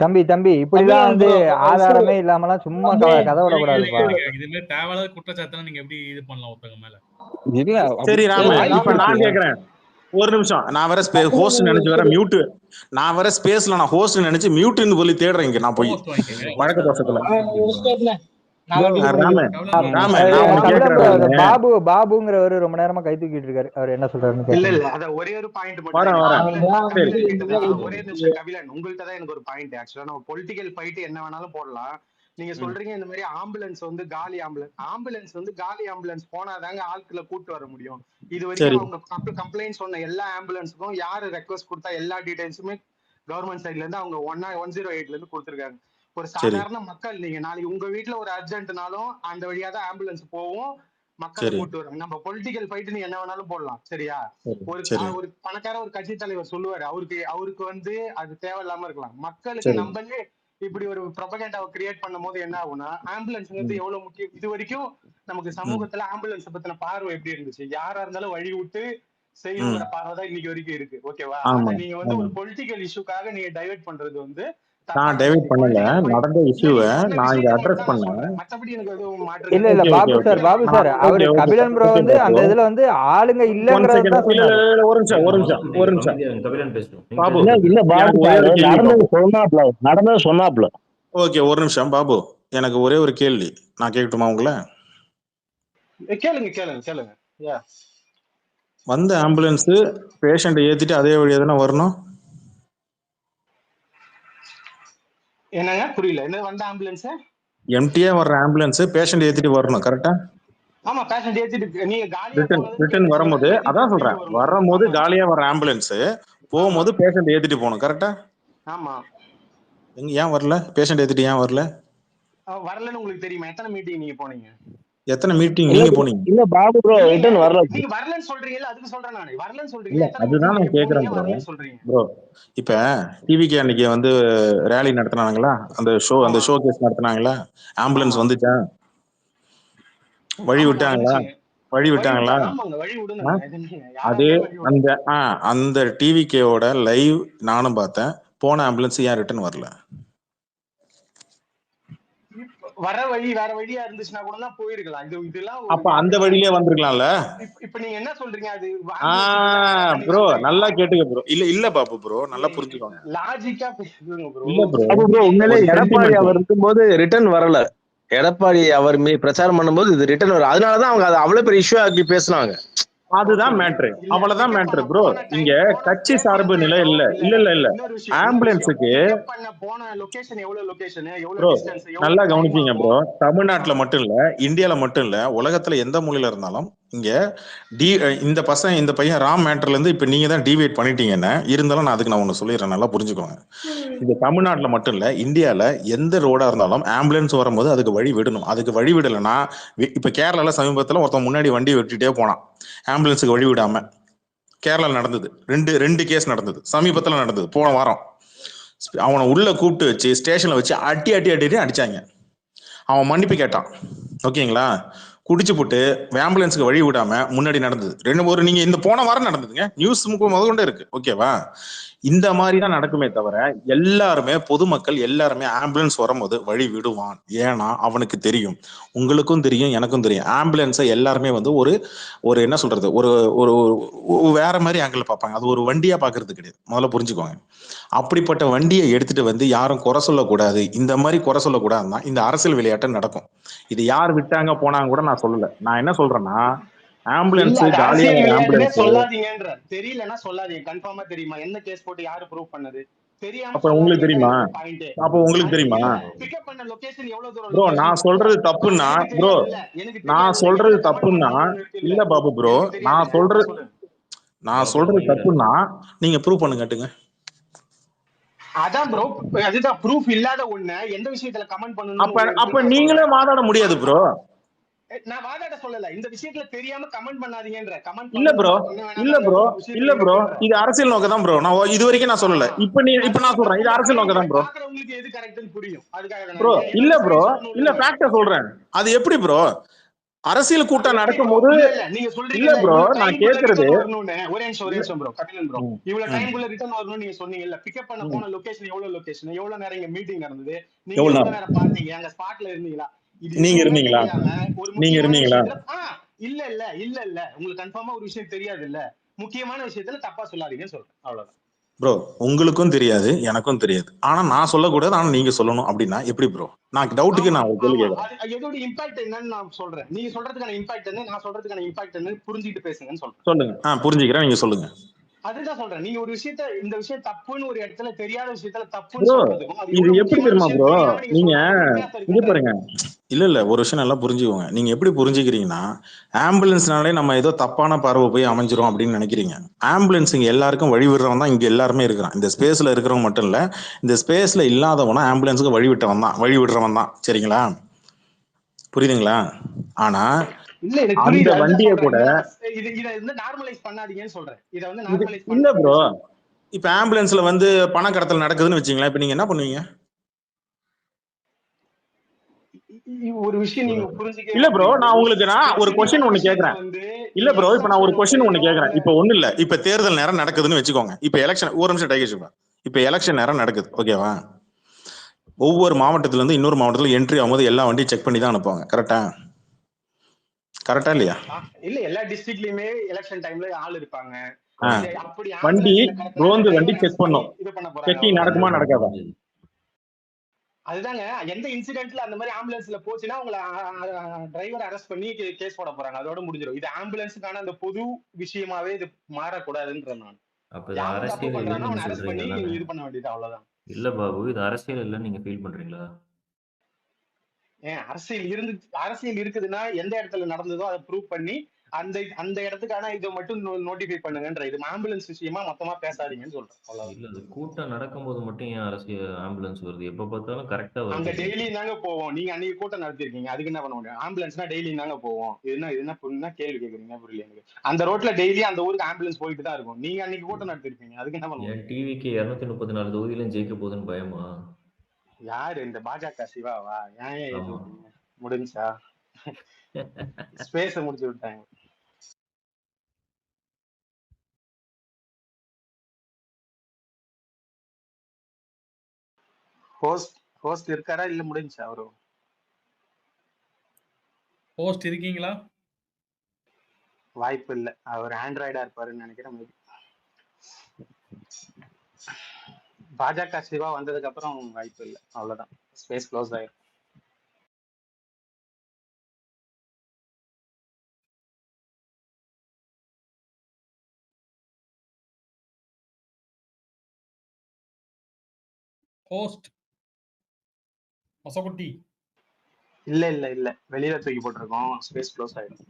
தம்பி இப்படிலாம் வந்து ஆதாரமே இல்லாமலாம் சும்மா கதை விடக்கூடாதுப்பா. இதுமே தேவையில்லாத குற்றச்சாட்டு நீங்க எப்படி இது பண்ணலாம் ஒருத்தங்க மேல? இல்ல சரி ராம, இப்ப நான் கேக்குறேன், ஒரு நிமிஷம், நான் வேற ஹோஸ்ட் நினைச்சு வேற மியூட், நான் வேற ஸ்பேஸ்ல நான் ஹோஸ்ட் நினைச்சு மியூட்னு சொல்லி தேடுறேன் இங்க நான் போய் வழக்கு தோசத்துல. பாபுங்கிறவரு ரொம்ப நேரமா கை தூக்கிட்டு இருக்காரு, அவர் என்ன சொல்றாருன்னு. இல்ல அத ஒரே ஒரு பாயிண்ட் மட்டும் ஒரே நிமிஷம் கபிலன், உங்கள்கிட்ட தான் எனக்கு ஒரு பாயிண்ட். ஆக்சுவலா நம்ம பொலிட்டிக்கல் ஃபைட் என்ன வேணாலும் போடலாம். நீங்க சொல்றீங்க இந்த மாதிரி ஆம்புலன்ஸ் வந்து காலி ஆம்புலன்ஸ் வந்து காலி ஆம்புலன்ஸ் போனாதாங்க ஆட்களை கூட்டு வர முடியும். இது வரைக்கும் அவங்க கம்ப்ளைண்ட் சொன்ன எல்லா ஆம்புலன்ஸுக்கும் யாரு ரெக்வஸ்ட் கொடுத்தா எல்லா டீடைல்ஸுமே கவர்மெண்ட் சைட்ல இருந்து அவங்க 108ல இருந்து கொடுத்துருக்காங்க. ஒரு சாதாரண மக்கள், நீங்க நாளைக்கு உங்க வீட்டுல ஒரு அர்ஜென்ட்னாலும் அந்த வழியா தான் ஆம்புலன்ஸ் போவோம், மக்களை கூட்டு வரும். நம்ம பொலிட்டிக்கல் ஃபைட் நீ என்ன வேணாலும் போடலாம், சரியா? ஒரு பணக்கார ஒரு கட்சி தலைவர் சொல்லுவாரு, அவருக்கு வந்து அது தேவையில்லாம இருக்கலாம். மக்களுக்கு நம்மளே இப்படி ஒரு ப்ரொபகண்டாவை கிரியேட் பண்ணும் போது என்ன ஆகும்னா, ஆம்புலன்ஸ் வந்து எவ்வளவு முக்கியம். இது வரைக்கும் நமக்கு சமூகத்துல ஆம்புலன்ஸ் பத்தின பார்வை எப்படி இருந்துச்சு? யாரா இருந்தாலும் வழி விட்டு செய்யுங்கிற பார்வை தான் இன்னைக்கு வரைக்கும் இருக்கு, ஓகேவா? நீங்க வந்து ஒரு பொலிட்டிக்கல் இஷ்யூக்காக நீங்க டைவர்ட் பண்றது வந்து நான் டைவர்ட் பண்ணல, நடந்த இஷ்யூவை நான் இங்க அட்ரஸ் பண்ணேன். இல்ல பாபு சார் அவரு கபிலன் ப்ரோ வந்து அந்த இதுல வந்து ஆளுங்க இல்லங்கறத தான் சொன்னாரு. ஒரு நிமிஷம் பாபு, இல்ல பாபு நடந்தது சொன்னாப்ல. ஓகே, ஒரு நிமிஷம் பாபு, எனக்கு ஒரே ஒரு கேள்வி, நான் கேட்கட்டுமா உங்களை? கேளுங்க. வந்த ஆம்புலன்ஸ் பேஷண்ட் ஏத்திட்டு அதே வழியா தானே வரணும்? என்னங்க புரியல? என்ன வந்த ஆம்புலன்ஸ் எம்டியா வர்ற ஆம்புலன்ஸ் பேஷண்ட் ஏத்திட்டு வரணும், கரெக்ட்டா? ஆமா, பேஷண்ட் ஏத்திட்டு நீங்க காலியா ரிட்டர்ன் வரும்போது, அதான் சொல்றேன், வரும்போது காலியா வர்ற ஆம்புலன்ஸ் போகும்போது பேஷண்ட் ஏத்திட்டு போகணும், கரெக்ட்டா? ஆமா. ஏன் வரல பேஷண்ட் ஏத்திட்டு? ஏன் வரலன்னு உங்களுக்கு தெரியுமா? எத்தனை மீட்டிங் நீங்க போனீங்க? எத்தனை மீட்டிங் நீங்க போனீங்க? இல்ல பாபு ப்ரோ ரிட்டர்ன் வரல. நீங்க வரலன்னு சொல்றீங்கல, அதுக்கு சொல்றேன் நானே. வரலன்னு சொல்றீங்க, அதுதான் நான் கேக்குறேன் ப்ரோ. இப்ப டிவிக்கு அன்னைக்கு வந்து ரேலி நடத்துனாங்களா, அந்த ஷோ கேஸ் நடத்துனாங்களா, ஆம்புலன்ஸ் வந்துச்சா? வழி விட்டாங்களா? அது அந்த டிவிக்கோட லைவ் நானும் பார்த்தேன். போன ஆம்புலன்ஸ் ஏன் ரிட்டர்ன் வரல? வர வழி வேற வழியா இருந்துச்சுன்னா கூட தான் போயிருக்கலாம். இதெல்லாம் அப்ப அந்த வழியிலே வந்திருக்கலாம்ல. இப்ப நீங்க என்ன சொல்றீங்க? அது ப்ரோ நல்லா கேட்டுங்க ப்ரோ. இல்ல பாபு ப்ரோ, நல்லா புரிஞ்சுக்கோங்க. லாஜிக்கா பேசுங்க ப்ரோ. இல்ல ப்ரோ, உண்மையிலே எடப்பாடி அவர் இருக்கும்போது ரிட்டர்ன் வரல. எடப்பாடி அவர் பிரச்சாரம் பண்ணும்போது இது ரிட்டர்ன் வரும். அதனாலதான் அவங்க அதை அவ்வளவு பெரிய இஷ்யூ ஆக்கி பேசினாங்க. அதுதான் மேட்ரு, அவ்வளவுதான் மேட்ரு ப்ரோ. இங்க கட்சி சார்பு நிலை இல்ல. ஆம்புலன்ஸுக்கு ப்ரோ நல்லா கவனிச்சீங்க ப்ரோ. தமிழ்நாட்டுல மட்டும் இல்ல, இந்தியால மட்டும் இல்ல, உலகத்துல எந்த மூலையில இருந்தாலும் இங்க இந்த பையன் ராம் மேட்டர்ல இருந்து இப்ப நீங்க தான் டிவேட் பண்ணிட்டீங்கன்னு இருந்தாலும் நான் அதுக்கு ஒண்ணு சொல்லிடுறேன், நல்லா புரிஞ்சுக்கோங்க. இந்த தமிழ்நாட்டுல மட்டும் இல்ல, இந்தியால எந்த ரோடா இருந்தாலும் ஆம்புலன்ஸ் வரும்போது அதுக்கு வழி விடணும். அதுக்கு வழி விடலைன்னா, இப்ப கேரளால சமீபத்துல ஒருத்தன் முன்னாடி வண்டி வெட்டிட்டே போனான், ஆம்புலன்ஸுக்கு வழி விடாம. கேரளால நடந்தது, ரெண்டு கேஸ் நடந்தது, சமீபத்துல நடந்தது, போன வாரம். அவனை உள்ள கூப்பிட்டு வச்சு ஸ்டேஷன்ல வச்சு அடி அடிச்சாங்க. அவன் மன்னிப்பு கேட்டான், ஓகேங்களா? குடிச்சு போட்டு ஆம்புலன்ஸுக்கு வழி விடாம முன்னாடி நடந்தது. நீங்க இந்த போன வாரம் நடந்ததுங்க, நியூஸ் முதற்கொண்டு இருக்கு, ஓகேவா? இந்த மாதிரி தான் நடக்குமே தவிர எல்லாருமே பொதுமக்கள் எல்லாருமே ஆம்புலன்ஸ் வரும்போது வழி விடுவான். ஏன்னா அவனுக்கு தெரியும், உங்களுக்கும் தெரியும், எனக்கும் தெரியும். ஆம்புலன்ஸை எல்லாருமே வந்து ஒரு ஒரு என்ன சொல்றது, ஒரு ஒரு வேற மாதிரி ஆங்கிள் பார்ப்பாங்க. அது ஒரு வண்டியா பாக்குறது கிடையாது, முதல்ல புரிஞ்சுக்கோங்க. அப்படிப்பட்ட வண்டியை எடுத்துட்டு வந்து யாரும் குறை சொல்லக்கூடாது, இந்த மாதிரி குறை சொல்லக்கூடாதுன்னா இந்த அரசியல் விளையாட்டு நடக்கும். இது யார் விட்டாங்க போனாங்க கூட நான் சொல்லல. நான் என்ன சொல்றேன்னா, ஆம்புலன்ஸ் அது ஜாலியா அரசியல் வர விளையாட்டுனே ஆம்புலன்ஸ் சொல்லாதீங்கன்ற. தெரியலன்னா சொல்லாதீங்க. கன்ஃபார்மா தெரியுமா என்ன கேஸ் போட்டு யாரு ப்ரூவ் பண்ணது? தெரியாம அப்ப உங்களுக்கு தெரியுமா? சொல்லாதீங்கன்ற பாயிண்ட். அப்ப உங்களுக்கு தெரியுமா பிக்கப் பண்ண லொகேஷன் எவ்வளவு தூரம் ப்ரோ? லொகேஷன் நான் சொல்றது தப்புன்னா ப்ரோ, நான் சொல்றது தப்புன்னா இல்ல பாபு ப்ரோ, நான் சொல்றது தப்புன்னா நீங்க ப்ரூவ் பண்ணுங்கட்டுங்க. அதான் ப்ரோ, அதுதான் ப்ரூஃப் இல்லாத ஒண்ணு எந்த விஷயத்துல கமெண்ட் பண்ணனும். அப்ப நீங்களே வாதாட முடியாது ப்ரோ. நான் வாதாட சொல்லல, இந்த விஷயத்துல தெரியாம கமெண்ட் பண்ணாதீங்கன்ற. கமெண்ட் இல்ல ப்ரோ, இல்ல ப்ரோ, இல்ல ப்ரோ, இது அரசியல் நோக்கம் தான் ப்ரோ. நான் இது வரைக்கும் நான் சொல்லல. இப்ப நான் சொல்றேன், இது அரசியல் நோக்கம் தான் ப்ரோ. பாக்குறவங்களுக்கு எது கரெக்ட்னு புரியும். அதுக்காக ப்ரோ இல்ல ப்ரோ, இல்ல ஃபேக்ட்டா சொல்றேன். அது எப்படி ப்ரோ அரசியல் கூட்டம் நடக்கும்போது? நீங்க சொல்றீங்க இல்ல ப்ரோ, நான் கேக்குறது ஒரே நிமிஷம் ப்ரோ, கபிலன் ப்ரோ, இவ்வளவு டைம்க்குள்ள ரிட்டர்ன் வரணும்னு நீங்க சொன்னீங்கல்ல. பிக்கப் பண்ண போன லொகேஷன் எவ்வளவு நேரம் இங்க மீட்டிங் நடந்தது, நீங்க எவ்வளவு நேரம் பாத்தீங்க, அங்க ஸ்பாட்ல இருந்தீங்களா? நீங்க இருந்தீங்களா? நீங்க இருந்தீங்களா? இல்ல இல்ல இல்ல இல்ல, உங்களுக்கு கன்ஃபார்மா ஒரு விஷயம் தெரியாது இல்ல. முக்கியமான விஷயத்துல தப்பா சொல்லாதீங்கன்னு சொல்றேன், அவ்வளவுதான். ப்ரோ உங்களுக்கும் தெரியாது, எனக்கும் தெரியாது. ஆனா நான் சொல்லக்கூடாது, ஆனா நீங்க சொல்லணும் அப்படின்னா எப்படி ப்ரோ? நான் டவுட்டுக்கு நான் ஒரு கேள்வி கேக்குறேன். அதோட இம்பாக்ட் என்னன்னு நான் சொல்றேன். நீங்க சொல்றதுக்கான இம்பாக்ட் என்ன, நான் சொல்றதுக்கான இம்பாக்ட் என்ன புரிஞ்சுட்டு பேசுங்கன்னு சொல்றேன். சொல்லுங்க. புரிஞ்சுக்கிறேன், நீங்க சொல்லுங்க. அதுதான் சொல்றேன். நீங்க ஒரு விஷயத்த, இந்த விஷயம் தப்புன்னு ஒரு இடத்துல, தெரியாத விஷயத்துல தப்புன்னு சொல்றதுக்கும் இது எப்படி தெரியுமா ப்ரோ? நீங்க இங்க பாருங்க, இல்ல ஒரு விஷயம் நல்லா புரிஞ்சுக்கோங்க. நீங்க எப்படி புரிஞ்சுக்கிறீங்கன்னா, ஆம்புலன்ஸ்னாலே நம்ம ஏதோ தப்பான பார்வை போய் அமைஞ்சிரும் அப்படின்னு நினைக்கிறீங்க. ஆம்புலன்ஸ் இங்க எல்லாருக்கும் வழி விடுறவன் தான் இங்க எல்லாருமே இருக்கிறான். இந்த ஸ்பேஸ்ல இருக்கிறவங்க மட்டும் இல்ல, இந்த ஸ்பேஸ்ல இல்லாதவனா ஆம்புலன்ஸுக்கு வழி விடுறவன் தான். சரிங்களா? புரியுதுங்களா? ஆனா அந்த வண்டியை கூட நார்மலைஸ் பண்ணாதீங்கன்னு சொல்றேன். இத வந்து இல்ல ப்ரோ, இப்ப ஆம்புலன்ஸ்ல வந்து பண கடத்தல் நடக்குதுன்னு வச்சுங்களேன், இப்ப நீங்க என்ன பண்ணுவீங்க? ஒரு விஷயம் நீங்க புரிஞ்சுக்கவே இல்ல ப்ரோ, நான் உங்களுக்கு ஒரு क्वेश्चन ஒன்னு கேக்குறேன். இல்ல ப்ரோ, இப்ப நான் ஒரு क्वेश्चन ஒன்னு கேக்குறேன். இப்ப ஒண்ணு இல்ல, இப்ப தேர்தல் நேரம் நடக்குதுன்னு வெச்சுக்கோங்க. இப்ப எலெக்ஷன், ஒரு நிமிஷம் டைகேஷ், இப்ப எலெக்ஷன் நேரம் நடக்குது, ஓகேவா? ஒவ்வொரு மாவட்டத்துல இருந்து இன்னொரு மாவட்டத்துல என்ட்ரி ஆகும்போது எல்லா வண்டியும் செக் பண்ணி தான் அனுப்புவாங்க. கரெக்டா இல்லையா? இல்ல, எல்லா டிஸ்ட்ரிக்ட்லயுமே எலெக்ஷன் டைம்ல ஆள் இருப்பாங்க. வண்டி ரோந்து வண்டி செக் பண்ணும். செக்கிங் நடக்குமா நடக்காதா? அதுதாங்க, எந்த இன்சிடென்ட்ல அந்த மாதிரி ஆம்புலன்ஸ்ல போச்சுன்னா உங்களை டிரைவர் அரெஸ்ட் பண்ணி கேஸ் போட போறாங்க, அதோட முடிஞ்சிடும். இது ஆம்புலன்ஸுக்கான அந்த பொது விஷயமாவே இது மாறக்கூடாதுன்ற நான். யாரும் தப்பு பண்றானோ அவனை அரெஸ்ட் பண்ணி இது பண்ண வேண்டியது, அவ்வளவுதான். இல்ல பாபு, இது அரசியல் இல்ல, நீங்க ஃபீல் பண்றீங்களா? அரசியல் இருக்குதுன்னா எந்த இடத்துல நடந்ததோ அதை ப்ரூவ் பண்ணி அந்த இடத்துக்கான இதை மட்டும் நோட்டிஃபை பண்ணுங்கன்ற. இது ஆம்புலன்ஸ் விஷயமா மொத்தமா பேசாதீங்கன்னு சொல்றேன். இல்ல, அது கூட்டம் நடக்கும்போது மட்டும் ஏன் அரசியல் ஆம்புலன்ஸ் வருது? எப்ப பார்த்தாலும் கரெக்டா வருது. அங்க டெய்லி தாங்க போவோம். நீங்க அன்னைக்கு கூட்டம் நடத்திருக்கீங்க, அதுக்கு என்ன பண்ண முடியும்? ஆம்புலன்ஸ்னா டெய்லி தாங்க போவோம். என்ன கேள்வி கேக்குறீங்க, புரியல எனக்கு. அந்த ரோட்ல டெய்லி அந்த ஊருக்கு ஆம்புலன்ஸ் போயிட்டு தான் இருக்கும். நீங்க அன்னைக்கு கூட்டம் நடத்திருப்பீங்க, அதுக்கு என்ன பண்ணுவோம்? டிவிக்கு 234 தொகுதியிலும் ஜெயிக்க போகுதுன்னு பயமா? யாரு இந்த பாஜக சிவாவா? ஏன் முடிஞ்சா ஸ்பேஸ் முடிச்சு விட்டாங்க. ஹோஸ்ட் இருக்காரா இல்ல முடிஞ்சா? அவரு ஹோஸ்ட் இருக்கீங்களா? வாய்ப்பு இல்ல, அவர் ஆண்ட்ராய்டா இருப்பாருன்னு நினைக்கிறேன். பாஜக சிவா வந்ததுக்கு அப்புறம் வாய்ப்பு இல்லை, அவ்வளவுதான். ஸ்பேஸ் க்ளோஸ் ஆயிரும். ஹோஸ்ட் மசகுட்டி இல்ல வெளியில தூக்கி போட்டிருக்கோம், ஸ்பேஸ் க்ளோஸ் ஆயிடும்.